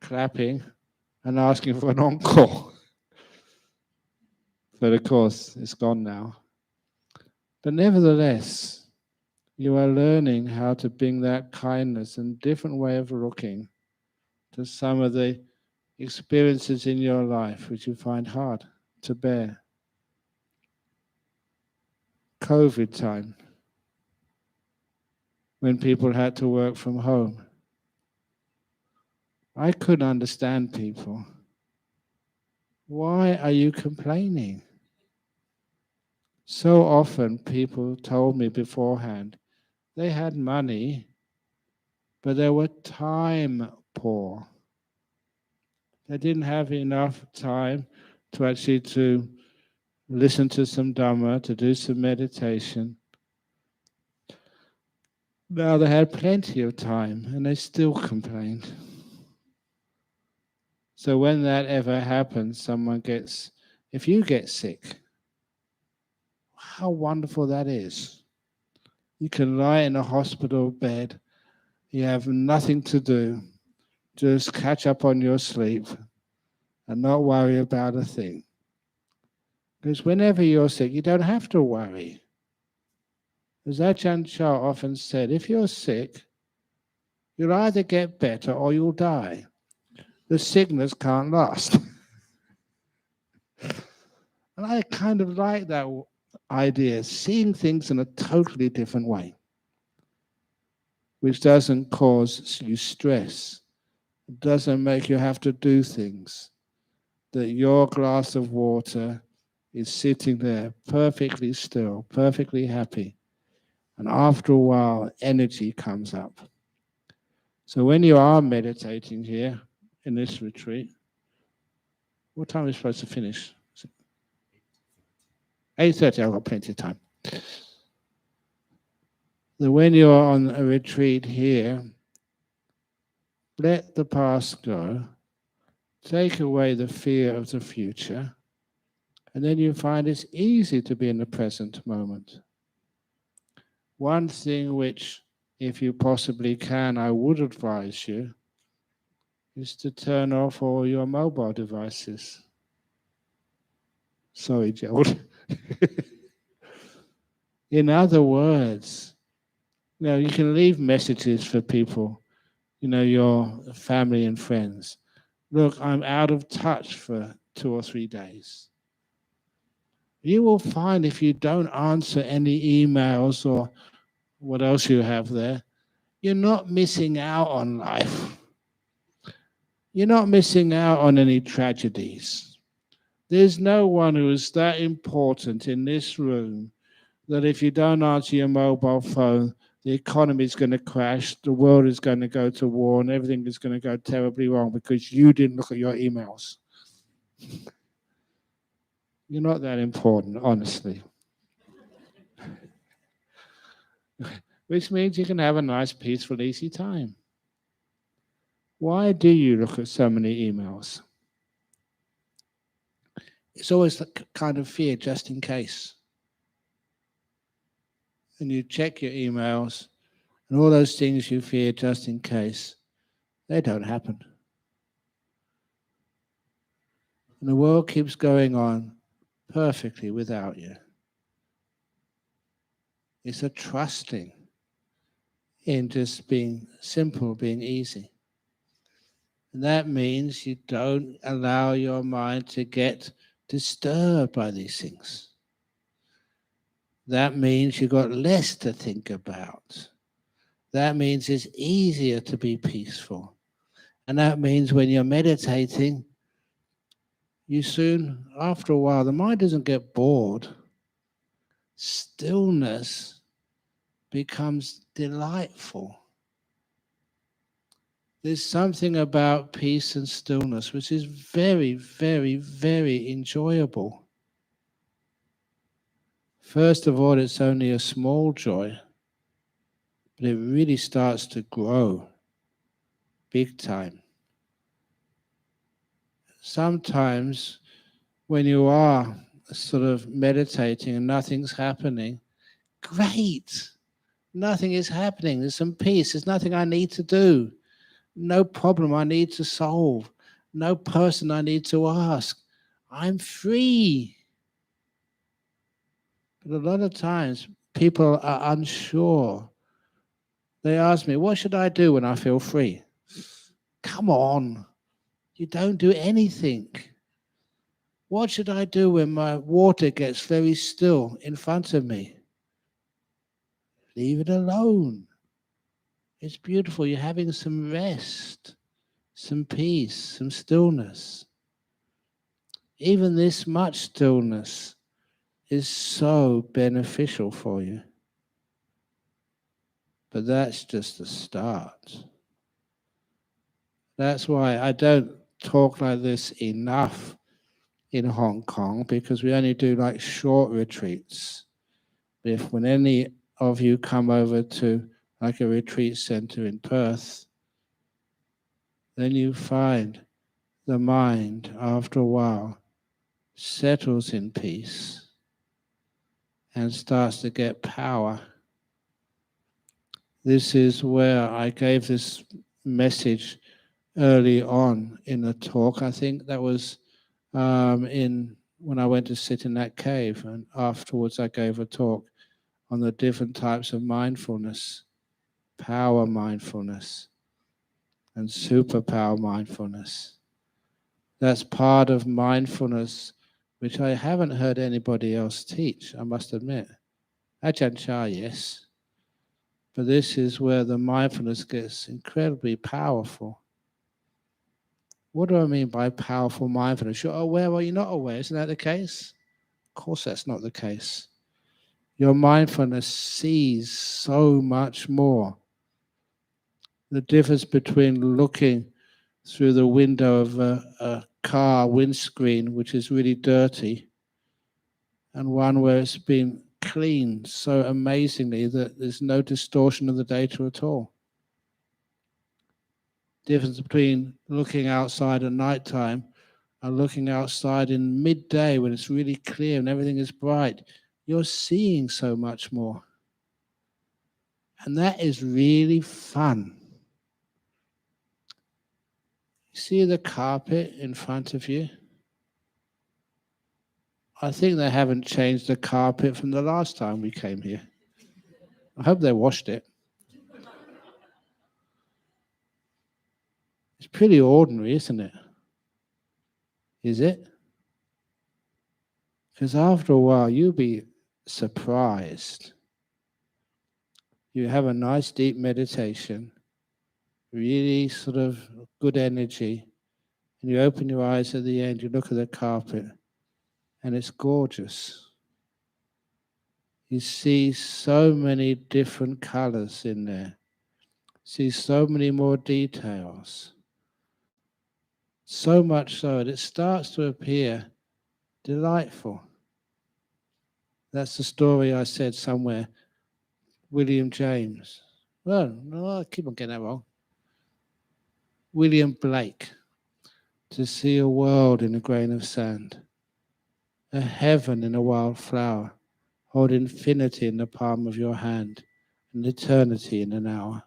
clapping, and asking for an encore. But of course, it's gone now. But nevertheless, you are learning how to bring that kindness and different way of looking to some of the experiences in your life which you find hard to bear. COVID time, when people had to work from home. I couldn't understand people. Why are you complaining? So often people told me beforehand they had money, but they were time poor. They didn't have enough time to actually to listen to some Dhamma, to do some meditation. Now they had plenty of time and they still complained. So when that ever happens, if you get sick, how wonderful that is. You can lie in a hospital bed, you have nothing to do, just catch up on your sleep and not worry about a thing. Because whenever you're sick, you don't have to worry. As Ajahn Chah often said, if you're sick, you'll either get better or you'll die. the sickness can't last. And I kind of like that idea, seeing things in a totally different way, which doesn't cause you stress, doesn't make you have to do things, that your glass of water is sitting there perfectly still, perfectly happy. And after a while, energy comes up. So when you are meditating here in this retreat, what time are we supposed to finish? 8:30, I've got plenty of time. So when you're on a retreat here, let the past go, take away the fear of the future, and then you find it's easy to be in the present moment. One thing which, if you possibly can, I would advise you, is to turn off all your mobile devices. Sorry, Gerald. In other words, you can leave messages for people, your family and friends. Look, I'm out of touch for 2 or 3 days. You will find if you don't answer any emails or what else you have there, you're not missing out on life. You're not missing out on any tragedies. There's no one who is that important in this room that if you don't answer your mobile phone, the economy is going to crash, the world is going to go to war, and everything is going to go terribly wrong because you didn't look at your emails. You're not that important, honestly. Which means you can have a nice, peaceful, easy time. Why do you look at so many emails? It's always the kind of fear, just in case. And you check your emails, and all those things you fear just in case, they don't happen. And the world keeps going on perfectly without you. It's a trusting in just being simple, being easy. And that means you don't allow your mind to get disturbed by these things. That means you've got less to think about. That means it's easier to be peaceful. And that means when you're meditating, you soon, after a while, the mind doesn't get bored. Stillness becomes delightful. There's something about peace and stillness which is very, very, very enjoyable. First of all, it's only a small joy, but it really starts to grow big time. Sometimes when you are sort of meditating and nothing's happening, great, nothing is happening. There's some peace. There's nothing I need to do. No problem I need to solve. No person I need to ask. I'm free. But a lot of times people are unsure. They ask me, what should I do when I feel free? Come on, you don't do anything. What should I do when my water gets very still in front of me? Leave it alone. It's beautiful. You're having some rest, some peace, some stillness. Even this much stillness is so beneficial for you. But that's just the start. That's why I don't talk like this enough in Hong Kong, because we only do like short retreats. When any of you come over to like a retreat center in Perth, then you find the mind after a while settles in peace and starts to get power. This is where I gave this message early on in the talk. I think that was when I went to sit in that cave, and afterwards I gave a talk on the different types of mindfulness, power mindfulness. and superpower mindfulness. That's part of mindfulness which I haven't heard anybody else teach, I must admit. Ajahn Chah, yes. But this is where the mindfulness gets incredibly powerful. What do I mean by powerful mindfulness? You're aware or you're not aware. Isn't that the case? Of course, that's not the case. Your mindfulness sees so much more. The difference between looking through the window of a car windscreen, which is really dirty, and one where it's been cleaned so amazingly that there's no distortion of the data at all. Difference between looking outside at night time and looking outside in midday when it's really clear and everything is bright. You're seeing so much more. And that is really fun. You see the carpet in front of you? I think they haven't changed the carpet from the last time we came here. I hope they washed it. It's pretty ordinary, isn't it? Is it? Because after a while, you'll be surprised. You have a nice deep meditation, really sort of good energy, and you open your eyes at the end, you look at the carpet, and it's gorgeous. You see so many different colors in there. See so many more details. So much so that it starts to appear delightful. That's the story I said somewhere. William James. Well, no, I keep on getting that wrong. William Blake. To see a world in a grain of sand. A heaven in a wild flower. Hold infinity in the palm of your hand. And eternity in an hour.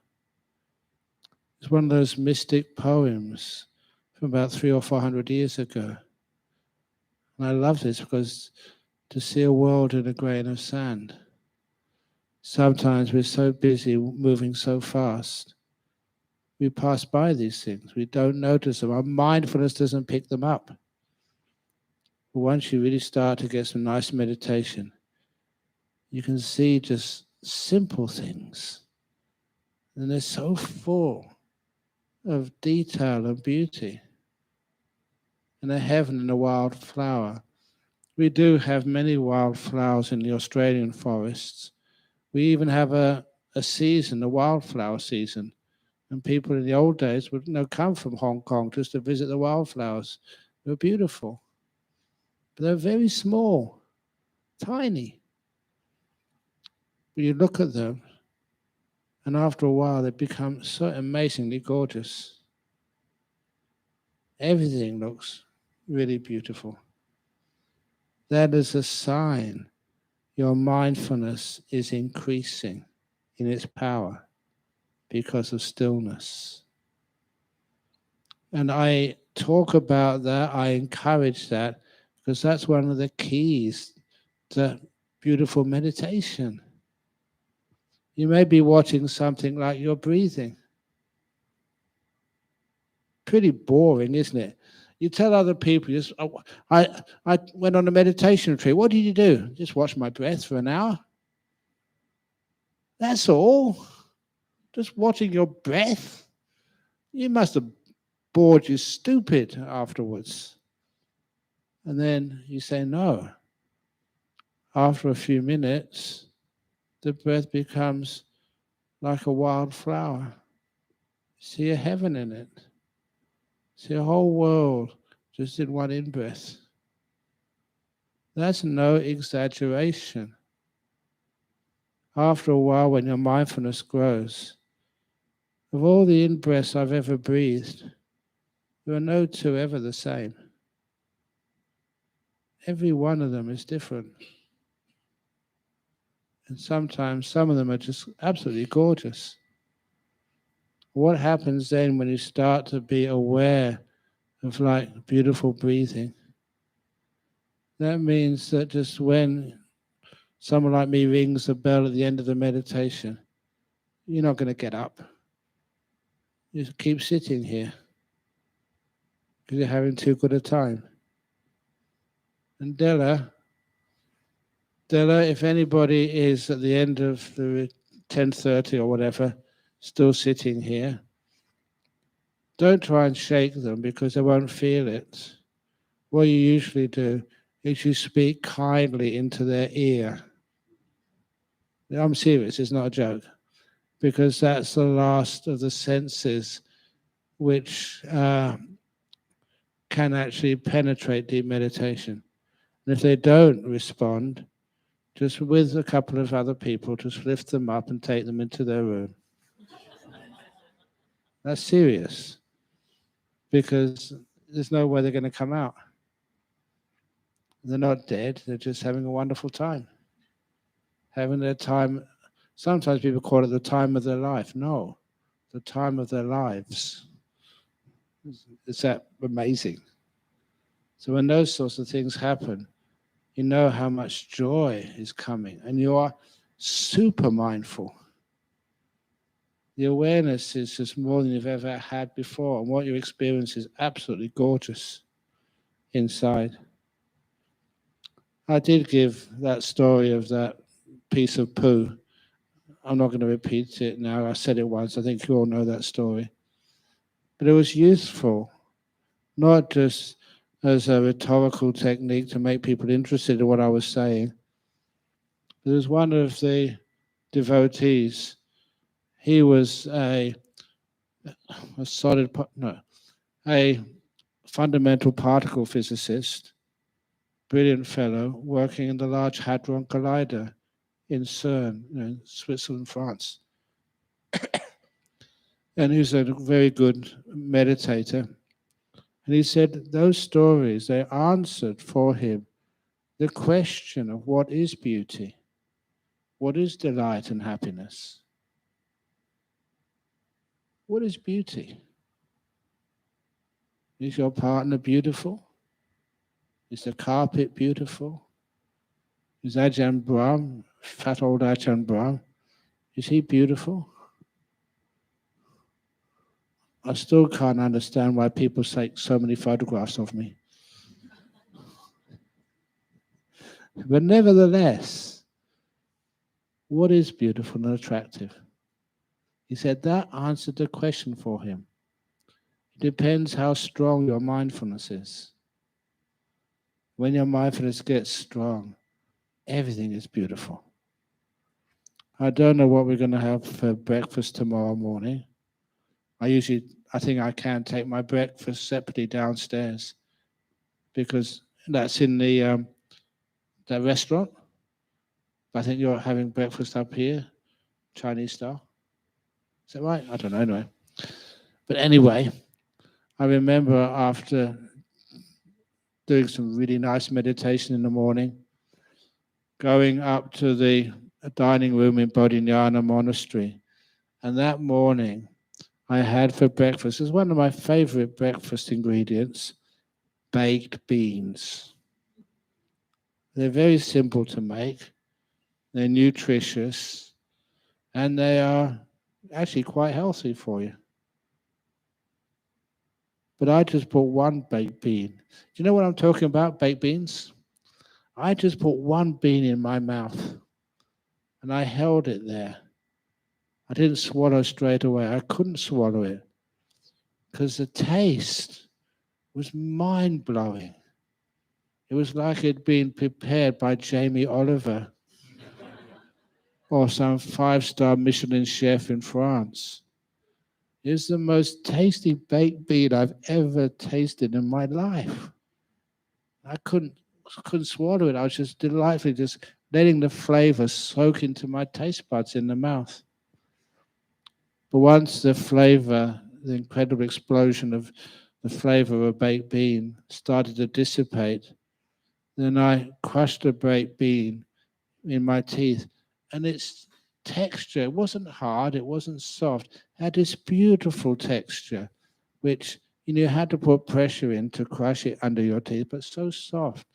It's one of those mystic poems from about 300 or 400 years ago. And I love this because to see a world in a grain of sand. Sometimes we're so busy moving so fast. We pass by these things. We don't notice them. Our mindfulness doesn't pick them up. But once you really start to get some nice meditation, you can see just simple things. And they're so full of detail and beauty. And a heaven and a wild flower. We do have many wildflowers in the Australian forests. We even have a season, a wildflower season. And people in the old days would come from Hong Kong just to visit the wildflowers. They're beautiful. But they're very small, tiny. But you look at them, and after a while they become so amazingly gorgeous. Everything looks really beautiful. That is a sign your mindfulness is increasing in its power because of stillness. And I talk about that, I encourage that, because that's one of the keys to beautiful meditation. You may be watching something like your breathing. Pretty boring, isn't it? You tell other people, I went on a meditation retreat. What did you do? Just watch my breath for an hour. That's all. Just watching your breath. You must have bored you stupid afterwards. And then you say, no. After a few minutes, the breath becomes like a wild flower. See a heaven in it. See a whole world just in one in-breath. That's no exaggeration. After a while, when your mindfulness grows, of all the in-breaths I've ever breathed, there are no two ever the same. Every one of them is different. And sometimes some of them are just absolutely gorgeous. What happens then when you start to be aware of like beautiful breathing? That means that just when someone like me rings the bell at the end of the meditation, you're not going to get up. You keep sitting here because you're having too good a time. And Della, if anybody is at the end of the 10:30 or whatever, still sitting here, don't try and shake them because they won't feel it. What you usually do is you speak kindly into their ear. I'm serious, it's not a joke, because that's the last of the senses which can actually penetrate deep meditation. And if they don't respond, just with a couple of other people, just lift them up and take them into their room. That's serious, because there's no way they're going to come out. They're not dead, they're just having a wonderful time. Having their time, sometimes people call it the time of their life. No, the time of their lives. Is that amazing? So when those sorts of things happen, you know how much joy is coming, and you are super mindful. The awareness is just more than you've ever had before, and what you experience is absolutely gorgeous inside. I did give that story of that piece of poo. I'm not going to repeat it now. I said it once. I think you all know that story. But it was useful, not just as a rhetorical technique to make people interested in what I was saying. There was one of the devotees. He was a fundamental particle physicist, brilliant fellow, working in the Large Hadron Collider in CERN, in Switzerland, France. And he's a very good meditator. And he said those stories, they answered for him the question of what is beauty? What is delight and happiness? What is beauty? Is your partner beautiful? Is the carpet beautiful? Is Ajahn Brahm, fat old Ajahn Brahm, is he beautiful? I still can't understand why people take so many photographs of me. But nevertheless, what is beautiful and attractive? He said that answered the question for him. It depends how strong your mindfulness is. When your mindfulness gets strong, everything is beautiful. I don't know what we're going to have for breakfast tomorrow morning. I think I can take my breakfast separately downstairs because that's in the that restaurant. I think you're having breakfast up here, Chinese style. Is that right? I don't know anyway. But anyway, I remember after doing some really nice meditation in the morning, going up to the dining room in Bodhinyana Monastery. And that morning, I had for breakfast, it's one of my favorite breakfast ingredients, baked beans. They're very simple to make, they're nutritious, and they are actually quite healthy for you. But I just put one baked bean. Do you know what I'm talking about, baked beans? I just put one bean in my mouth, and I held it there. I didn't swallow straight away. I couldn't swallow it because the taste was mind-blowing. It was like it'd been prepared by Jamie Oliver or some 5-star Michelin chef in France. It's the most tasty baked bean I've ever tasted in my life. I couldn't swallow it. I was just delightfully just letting the flavor soak into my taste buds in the mouth. But once the flavor, the incredible explosion of the flavor of a baked bean started to dissipate, then I crushed a baked bean in my teeth, and its texture, it wasn't hard, it wasn't soft, it had this beautiful texture, which you had to put pressure in to crush it under your teeth, but so soft.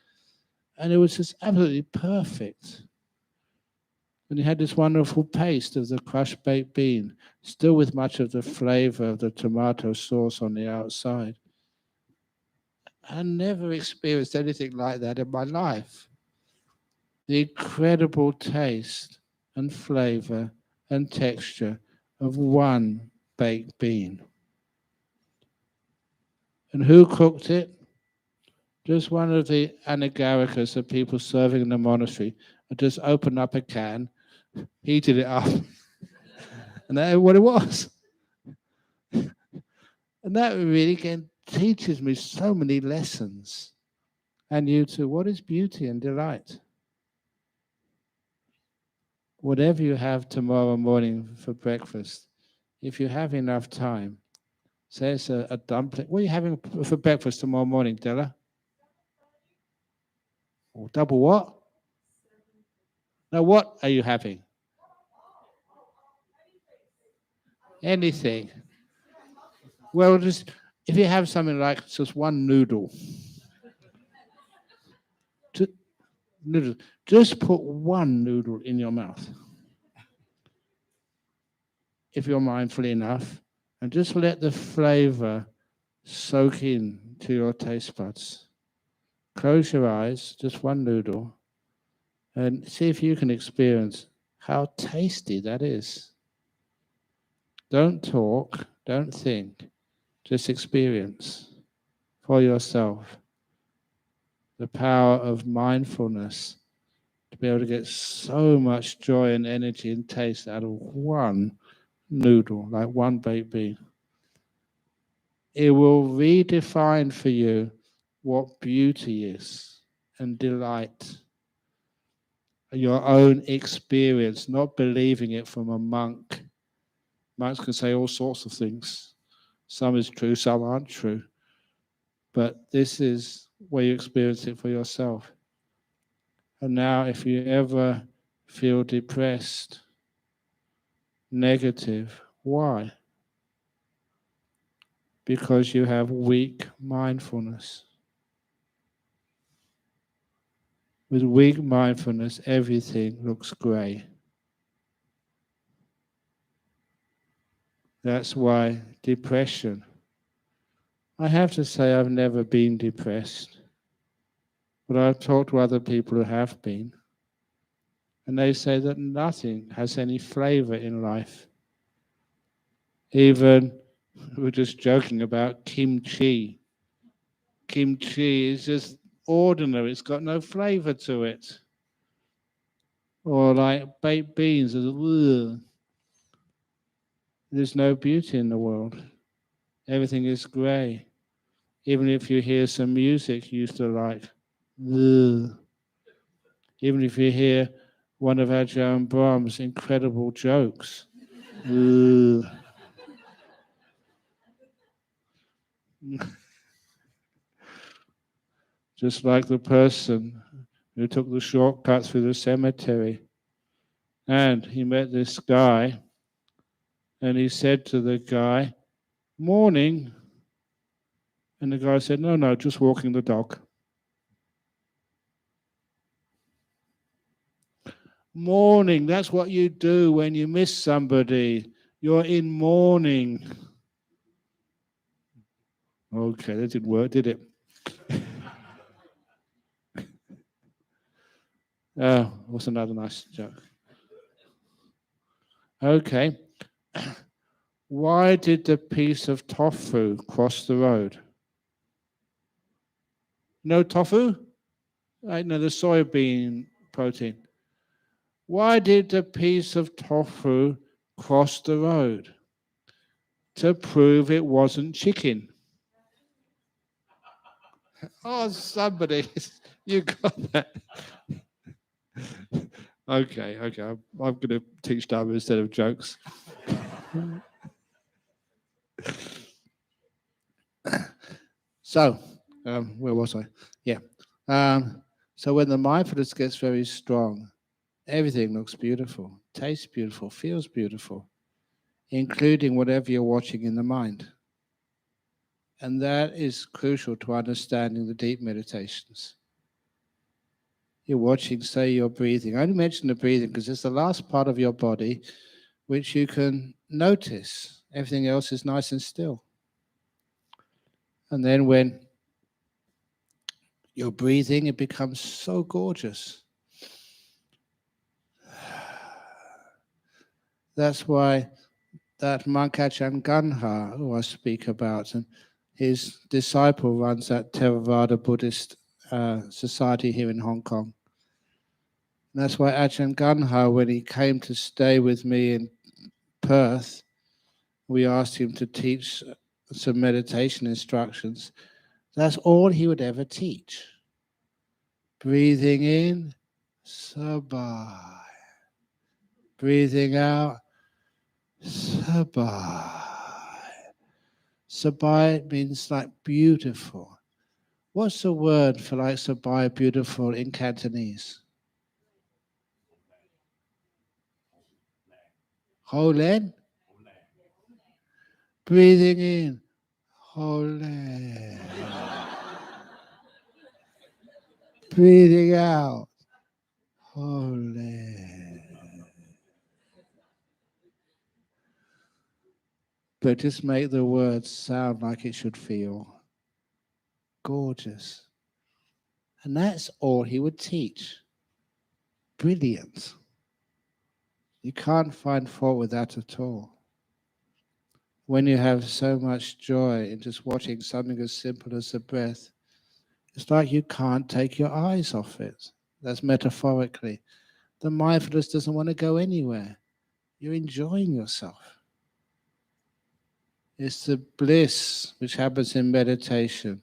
And it was just absolutely perfect. And you had this wonderful paste of the crushed baked bean, still with much of the flavor of the tomato sauce on the outside. I never experienced anything like that in my life. The incredible taste and flavor and texture of one baked bean. And who cooked it? Just one of the anagarikas, the people serving in the monastery, had just opened up a can, heated it up, and that's what it was. And that really again teaches me so many lessons. And you too. What is beauty and delight? Whatever you have tomorrow morning for breakfast, if you have enough time, say it's a dumpling. What are you having for breakfast tomorrow morning, Della? Oh, double what? Now, what are you having? Anything. Well, just if you have something like just one noodle, just put one noodle in your mouth, if you're mindful enough, and just let the flavor soak in to your taste buds. Close your eyes, just one noodle, and see if you can experience how tasty that is. Don't talk, don't think, just experience for yourself the power of mindfulness to be able to get so much joy and energy and taste out of one noodle, like one baked bean. It will redefine for you what beauty is and delight. Your own experience, not believing it from a monk. Monks can say all sorts of things. Some is true, some aren't true. But this is where you experience it for yourself. And now if you ever feel depressed, negative, why? Because you have weak mindfulness. With weak mindfulness, everything looks grey. That's why depression. I have to say I've never been depressed, but I've talked to other people who have been, and they say that nothing has any flavor in life. Even, we were just joking about kimchi. Kimchi is just ordinary, it's got no flavor to it. Or like baked beans, there's no beauty in the world. Everything is grey. Even if you hear some music you used to like, even if you hear one of Ajahn Brahm's incredible jokes, just like the person who took the shortcut through the cemetery, and he met this guy, and he said to the guy, "Morning," and the guy said, "No, just walking the dog." Mourning, that's what you do when you miss somebody. You're in mourning. Okay, that didn't work, did it? What's another nice joke? Okay. Why did the piece of tofu cross the road? No tofu? I know the soybean protein. Why did the piece of tofu cross the road? To prove it wasn't chicken. Oh, somebody, you got that. Okay. I'm going to teach Dhamma instead of jokes. So, where was I? Yeah. So when the mindfulness gets very strong, everything looks beautiful, tastes beautiful, feels beautiful, including whatever you're watching in the mind. And that is crucial to understanding the deep meditations. You're watching, say, your breathing. I only mention the breathing because it's the last part of your body which you can notice. Everything else is nice and still. And then when you're breathing, it becomes so gorgeous. That's why that monk Ajahn Ganha, who I speak about, and his disciple runs that Theravada Buddhist society here in Hong Kong. And that's why Ajahn Ganha, when he came to stay with me in Perth, we asked him to teach some meditation instructions. That's all he would ever teach. Breathing in, sabai. Breathing out, sabai. Sabai means like beautiful. What's the word for like sabai, beautiful in Cantonese? Holen? Breathing in, holen. Breathing out, holen. But just make the words sound like it should feel gorgeous. And that's all he would teach. Brilliant. You can't find fault with that at all. When you have so much joy in just watching something as simple as the breath, it's like you can't take your eyes off it. That's metaphorically. The mindfulness doesn't want to go anywhere. You're enjoying yourself. It's the bliss which happens in meditation,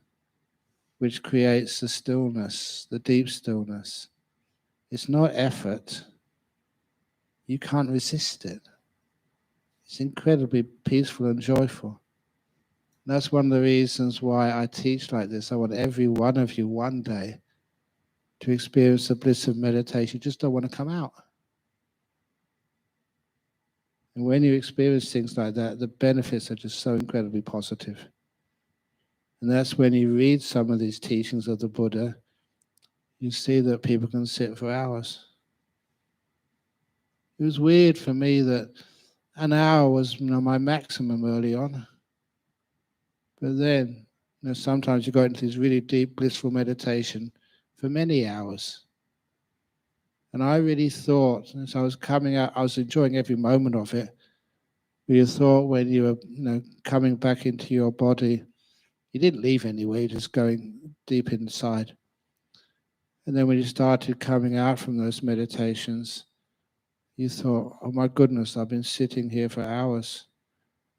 which creates the stillness, the deep stillness. It's not effort. You can't resist it. It's incredibly peaceful and joyful. And that's one of the reasons why I teach like this. I want every one of you one day to experience the bliss of meditation. You just don't want to come out. And when you experience things like that, the benefits are just so incredibly positive. And that's when you read some of these teachings of the Buddha, you see that people can sit for hours. It was weird for me that an hour was my maximum early on. But then, sometimes you go into this really deep, blissful meditation for many hours. And I really thought, as I was coming out, I was enjoying every moment of it. But you thought when you were coming back into your body, you didn't leave anywhere, you're just going deep inside. And then when you started coming out from those meditations, you thought, oh my goodness, I've been sitting here for hours.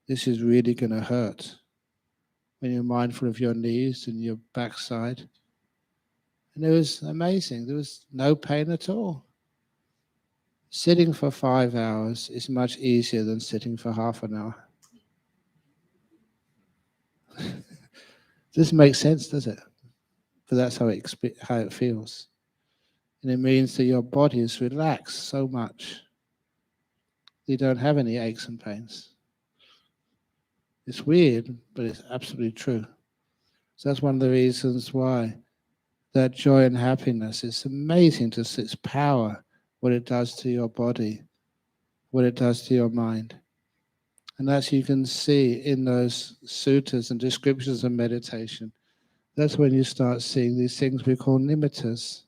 This is really going to hurt. When you're mindful of your knees and your backside. And it was amazing. There was no pain at all. Sitting for 5 hours is much easier than sitting for half an hour. Doesn't make sense, does it? But that's how it feels. And it means that your body is relaxed so much. You don't have any aches and pains. It's weird, but it's absolutely true. So that's one of the reasons why that joy and happiness is amazing to see its power, what it does to your body, what it does to your mind. And as you can see in those suttas and descriptions of meditation, that's when you start seeing these things we call nimittas,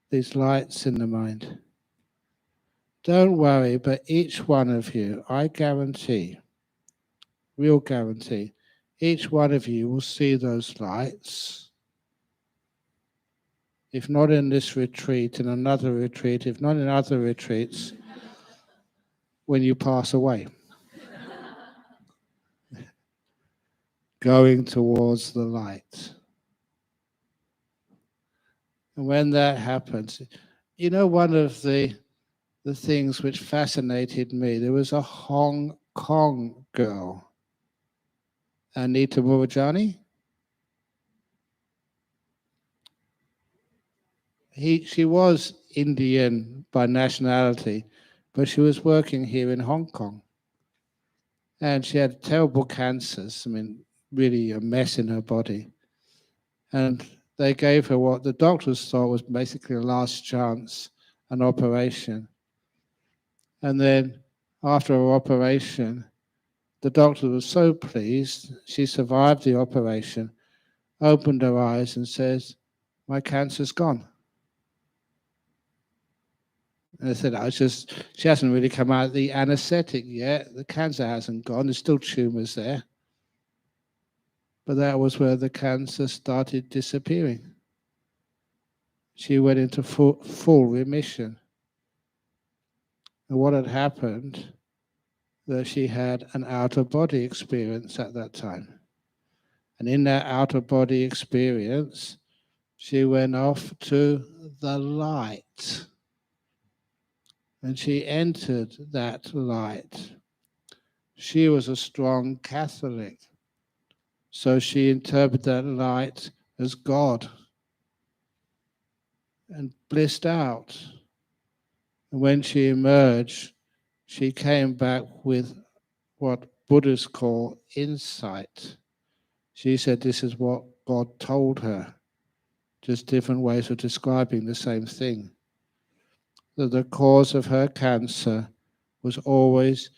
these lights in the mind. Don't worry, but each one of you, I guarantee, real guarantee, each one of you will see those lights. If not in this retreat, in another retreat, if not in other retreats, when you pass away. Going towards the light. And when that happens, one of the things which fascinated me, there was a Hong Kong girl, Anita Moorjani. She was Indian by nationality, but she was working here in Hong Kong. And she had terrible cancers, really a mess in her body. And they gave her what the doctors thought was basically a last chance, an operation. And then after her operation, the doctor was so pleased she survived the operation, opened her eyes and says, "My cancer's gone." And I said, she hasn't really come out of the anesthetic yet. The cancer hasn't gone. There's still tumors there. But that was where the cancer started disappearing. She went into full remission. And what had happened, that she had an out-of-body experience at that time. And in that out-of-body experience, she went off to the light. And she entered that light. She was a strong Catholic. So she interpreted that light as God and blissed out. And when she emerged, she came back with what Buddhists call insight. She said this is what God told her, just different ways of describing the same thing. That the cause of her cancer was always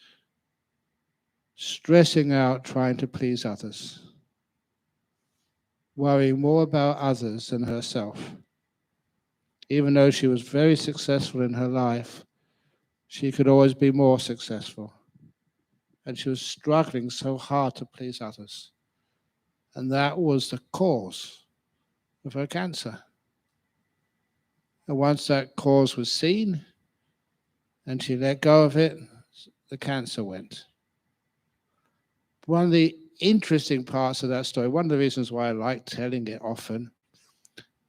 stressing out trying to please others, worrying more about others than herself. Even though she was very successful in her life, she could always be more successful. And she was struggling so hard to please others. And that was the cause of her cancer. And once that cause was seen and she let go of it, the cancer went. One of the interesting parts of that story, one of the reasons why I like telling it often,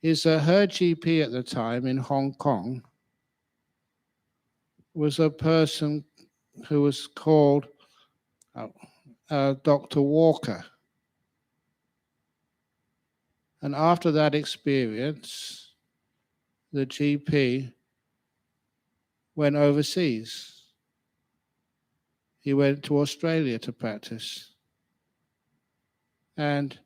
is that her GP at the time in Hong Kong was a person who was called Dr. Walker. And after that experience, the GP went overseas. He went to Australia to practice. And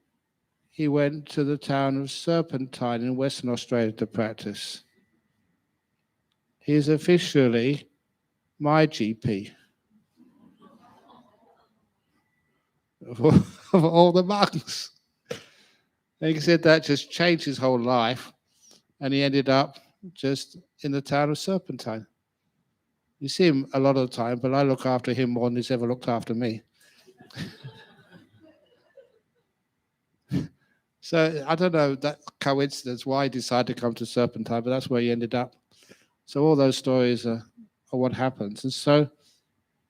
he went to the town of Serpentine in Western Australia to practice. He is officially my GP of all the monks. And he said that just changed his whole life. And he ended up just in the town of Serpentine. You see him a lot of the time, but I look after him more than he's ever looked after me. So I don't know that coincidence why he decided to come to Serpentine, but that's where he ended up. So all those stories are what happens. And so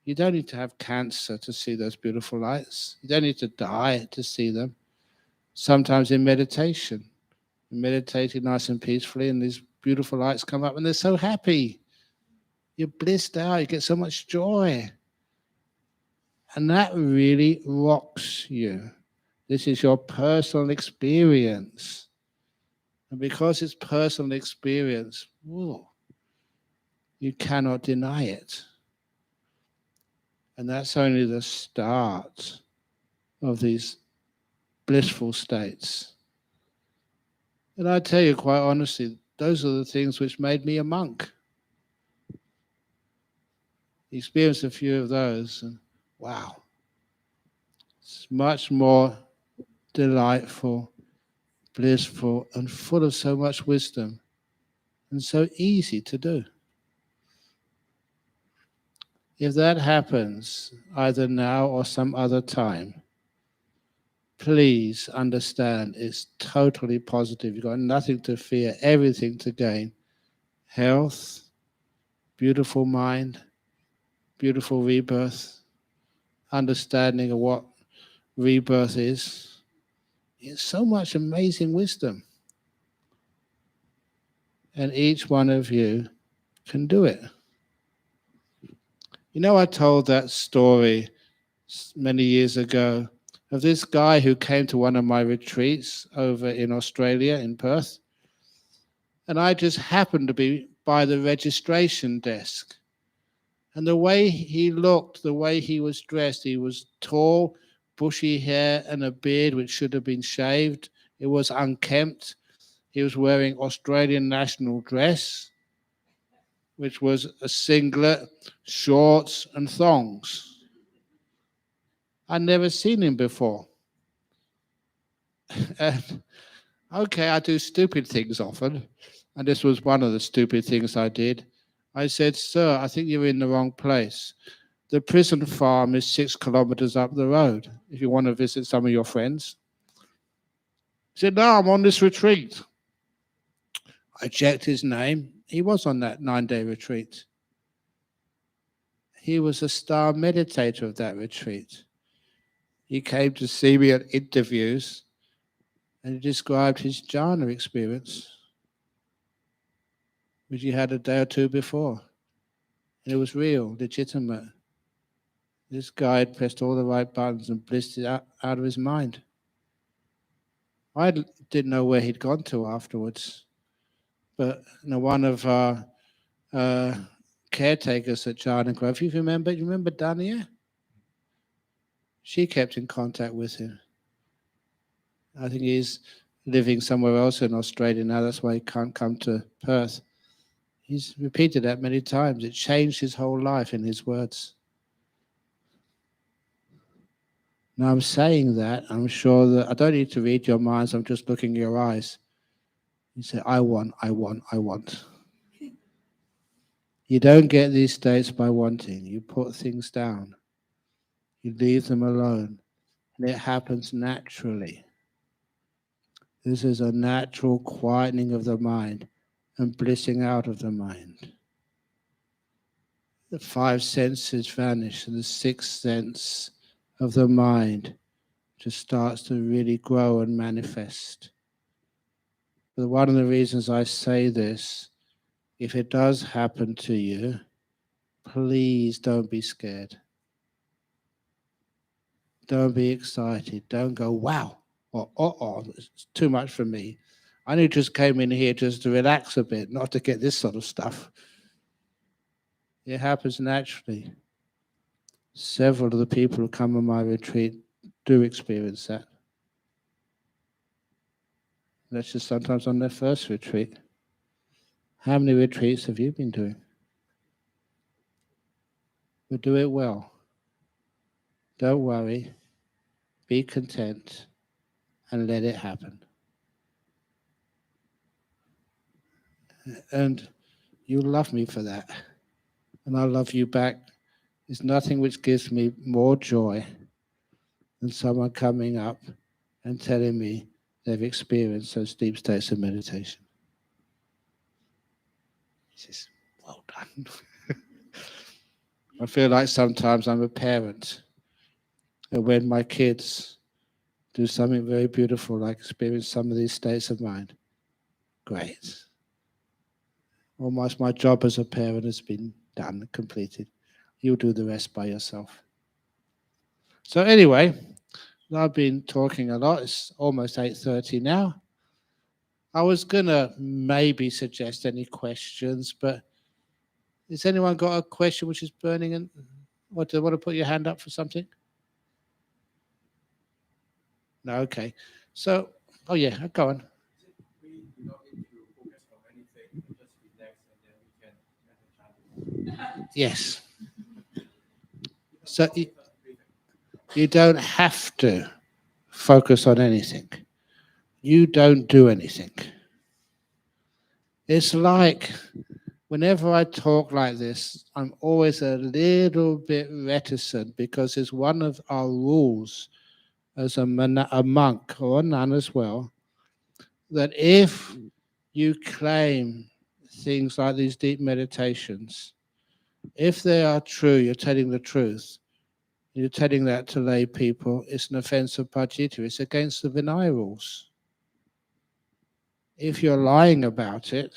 you don't need to have cancer to see those beautiful lights. You don't need to die to see them. Sometimes in meditation, meditating nice and peacefully, and these beautiful lights come up and they're so happy. You're blissed out, you get so much joy. And that really rocks you. This is your personal experience. And because it's personal experience, whoa, you cannot deny it. And that's only the start of these blissful states. And I tell you quite honestly, those are the things which made me a monk. Experienced a few of those, and wow, it's much more delightful, blissful, and full of so much wisdom, and so easy to do. If that happens, either now or some other time, please understand it's totally positive. You've got nothing to fear, everything to gain. Health, beautiful mind, beautiful rebirth, understanding of what rebirth is. It's so much amazing wisdom. And each one of you can do it. You know, I told that story many years ago of this guy who came to one of my retreats over in Australia, in Perth. And I just happened to be by the registration desk. And the way he looked, the way he was dressed, he was tall, bushy hair and a beard which should have been shaved. It was unkempt. He was wearing Australian national dress, which was a singlet, shorts, and thongs. I'd never seen him before. And okay, I do stupid things often, and this was one of the stupid things I did. I said, "Sir, I think you're in the wrong place. The prison farm is 6 kilometers up the road if you want to visit some of your friends." He said, "No, I'm on this retreat." I checked his name. He was on that 9-day retreat. He was a star meditator of that retreat. He came to see me at interviews and he described his jhana experience, which he had a day or two before. And it was real, legitimate. This guy had pressed all the right buttons and blissed it out of his mind. I didn't know where he'd gone to afterwards. But one of our caretakers at Ajahn Brahm, if you remember Dania? She kept in contact with him. I think he's living somewhere else in Australia now. That's why he can't come to Perth. He's repeated that many times. It changed his whole life, in his words. Now I'm saying that, I'm sure that I don't need to read your minds, I'm just looking in your eyes. You say, I want. You don't get these states by wanting. You put things down. You leave them alone. And it happens naturally. This is a natural quietening of the mind and blissing out of the mind. The 5 senses vanish and the 6th sense of the mind just starts to really grow and manifest. But one of the reasons I say this, if it does happen to you, please don't be scared. Don't be excited. Don't go, wow, or it's too much for me. I only just came in here just to relax a bit, not to get this sort of stuff. It happens naturally. Several of the people who come on my retreat do experience that. That's just sometimes on their first retreat. How many retreats have you been doing? But do it well. Don't worry. Be content and let it happen. And you love me for that. And I love you back. There's nothing which gives me more joy than someone coming up and telling me they've experienced those deep states of meditation. He says, well done. I feel like sometimes I'm a parent. And when my kids do something very beautiful, like experience some of these states of mind, great. Almost my job as a parent has been done, completed. You do the rest by yourself. So anyway, I've been talking a lot. It's almost 8:30 now. I was going to maybe suggest any questions, but has anyone got a question which is burning? And what, do you want to put your hand up for something? No, okay. So, oh yeah, go on. Yes. So you don't have to focus on anything. You don't do anything. It's like whenever I talk like this, I'm always a little bit reticent because it's one of our rules as a monk or a nun as well, that if you claim things like these deep meditations, if they are true, you're telling the truth, you're telling that to lay people, it's an offense of pajita, it's against the Vinaya rules. If you're lying about it,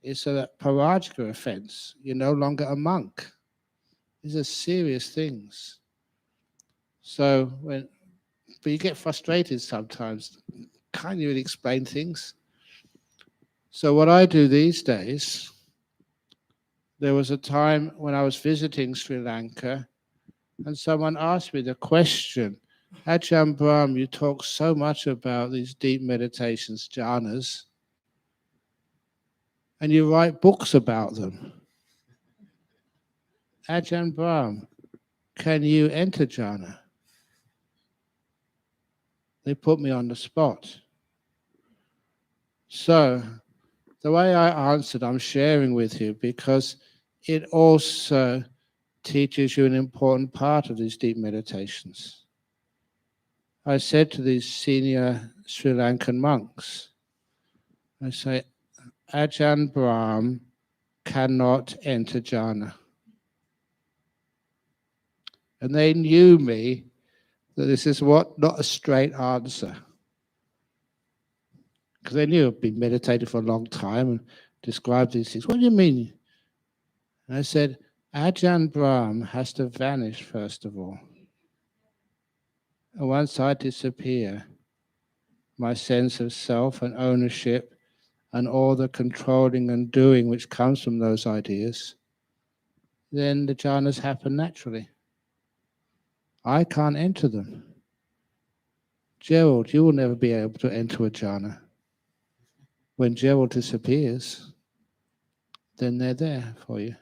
it's a parajika offense. You're no longer a monk. These are serious things. So but you get frustrated sometimes. Can't you really explain things? So what I do these days, there was a time when I was visiting Sri Lanka and someone asked me the question, Ajahn Brahm, you talk so much about these deep meditations, jhanas. and you write books about them. Ajahn Brahm, can you enter jhana? They put me on the spot. So the way I answered, I'm sharing with you because it also teaches you an important part of these deep meditations. I said to these senior Sri Lankan monks, I say, Ajahn Brahm cannot enter jhana. And they knew me that this is not a straight answer. Because they knew I'd been meditating for a long time and described these things. What do you mean? And I said, Ajahn Brahm has to vanish first of all. And once I disappear, my sense of self and ownership and all the controlling and doing which comes from those ideas, then the jhanas happen naturally. I can't enter them. Gerald, you will never be able to enter a jhana. When Gerald disappears, then they're there for you.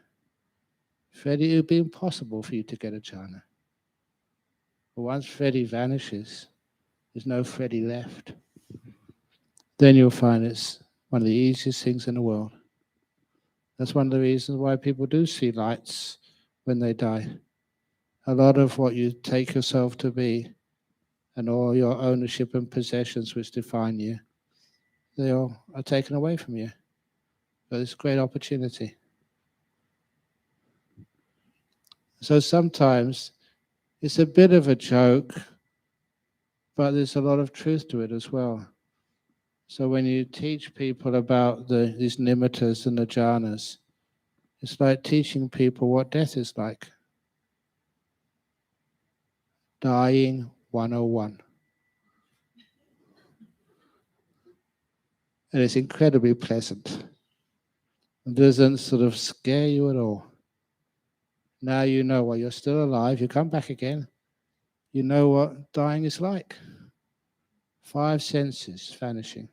Freddie, it would be impossible for you to get a jhana. But once Freddie vanishes, there's no Freddie left. Then you'll find it's one of the easiest things in the world. That's one of the reasons why people do see lights when they die. A lot of what you take yourself to be and all your ownership and possessions which define you, they all are taken away from you. But it's a great opportunity. So sometimes it's a bit of a joke, but there's a lot of truth to it as well. So when you teach people about these nimittas and the jhanas, it's like teaching people what death is like. Dying 101. And it's incredibly pleasant. It doesn't sort of scare you at all. Now you know while you're still alive, you come back again, you know what dying is like. 5 senses vanishing.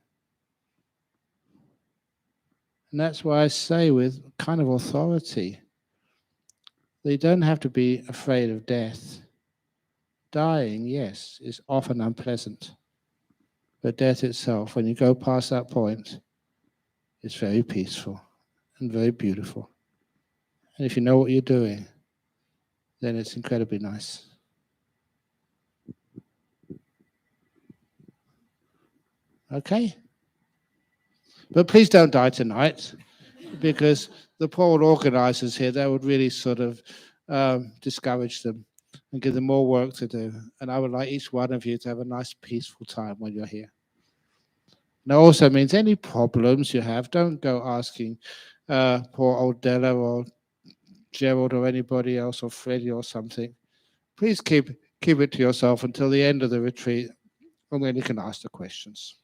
And that's why I say with kind of authority, they don't have to be afraid of death. Dying, yes, is often unpleasant. But death itself, when you go past that point, is very peaceful and very beautiful. And if you know what you're doing, then it's incredibly nice. Okay? But please don't die tonight, because the poor organizers here, that would really sort of discourage them and give them more work to do. And I would like each one of you to have a nice, peaceful time when you're here. That also means any problems you have, don't go asking poor old Della or Gerald or anybody else or Freddie or something. Please keep it to yourself until the end of the retreat, and then you can ask the questions.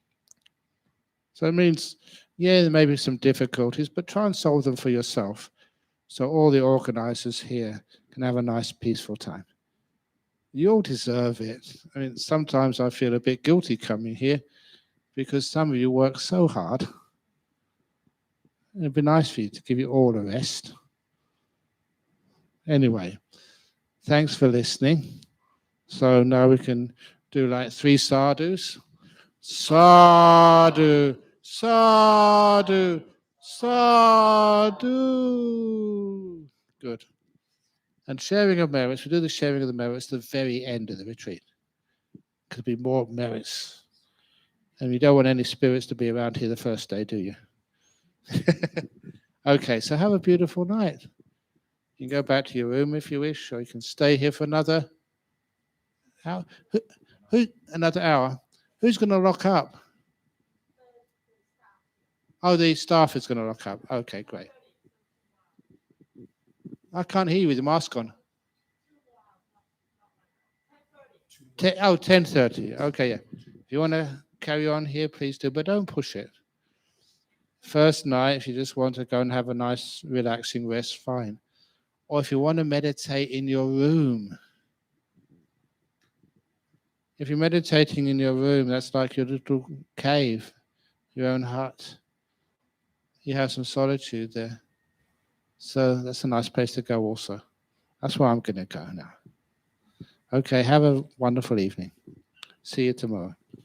So it means, yeah, there may be some difficulties, but try and solve them for yourself. So all the organizers here can have a nice, peaceful time. You all deserve it. I mean, sometimes I feel a bit guilty coming here because some of you work so hard. It'd be nice for you to give you all a rest. Anyway, thanks for listening. So now we can do like 3 sadhus. Sadhu, sadhu, sadhu. Good. And sharing of merits, we do the sharing of the merits at the very end of the retreat. Could be more merits. And you don't want any spirits to be around here the first day, do you? Okay, so have a beautiful night. You can go back to your room if you wish, or you can stay here for another hour. Another hour? Who's going to lock up? Oh, the staff is going to lock up. Okay, great. I can't hear you with the mask on. 10:30. Okay, yeah. If you want to carry on here, please do, but don't push it. First night, if you just want to go and have a nice, relaxing rest, fine. Or if you want to meditate in your room. If you're meditating in your room, that's like your little cave, your own hut. you have some solitude there. So that's a nice place to go also. That's where I'm going to go now. Okay, have a wonderful evening. See you tomorrow.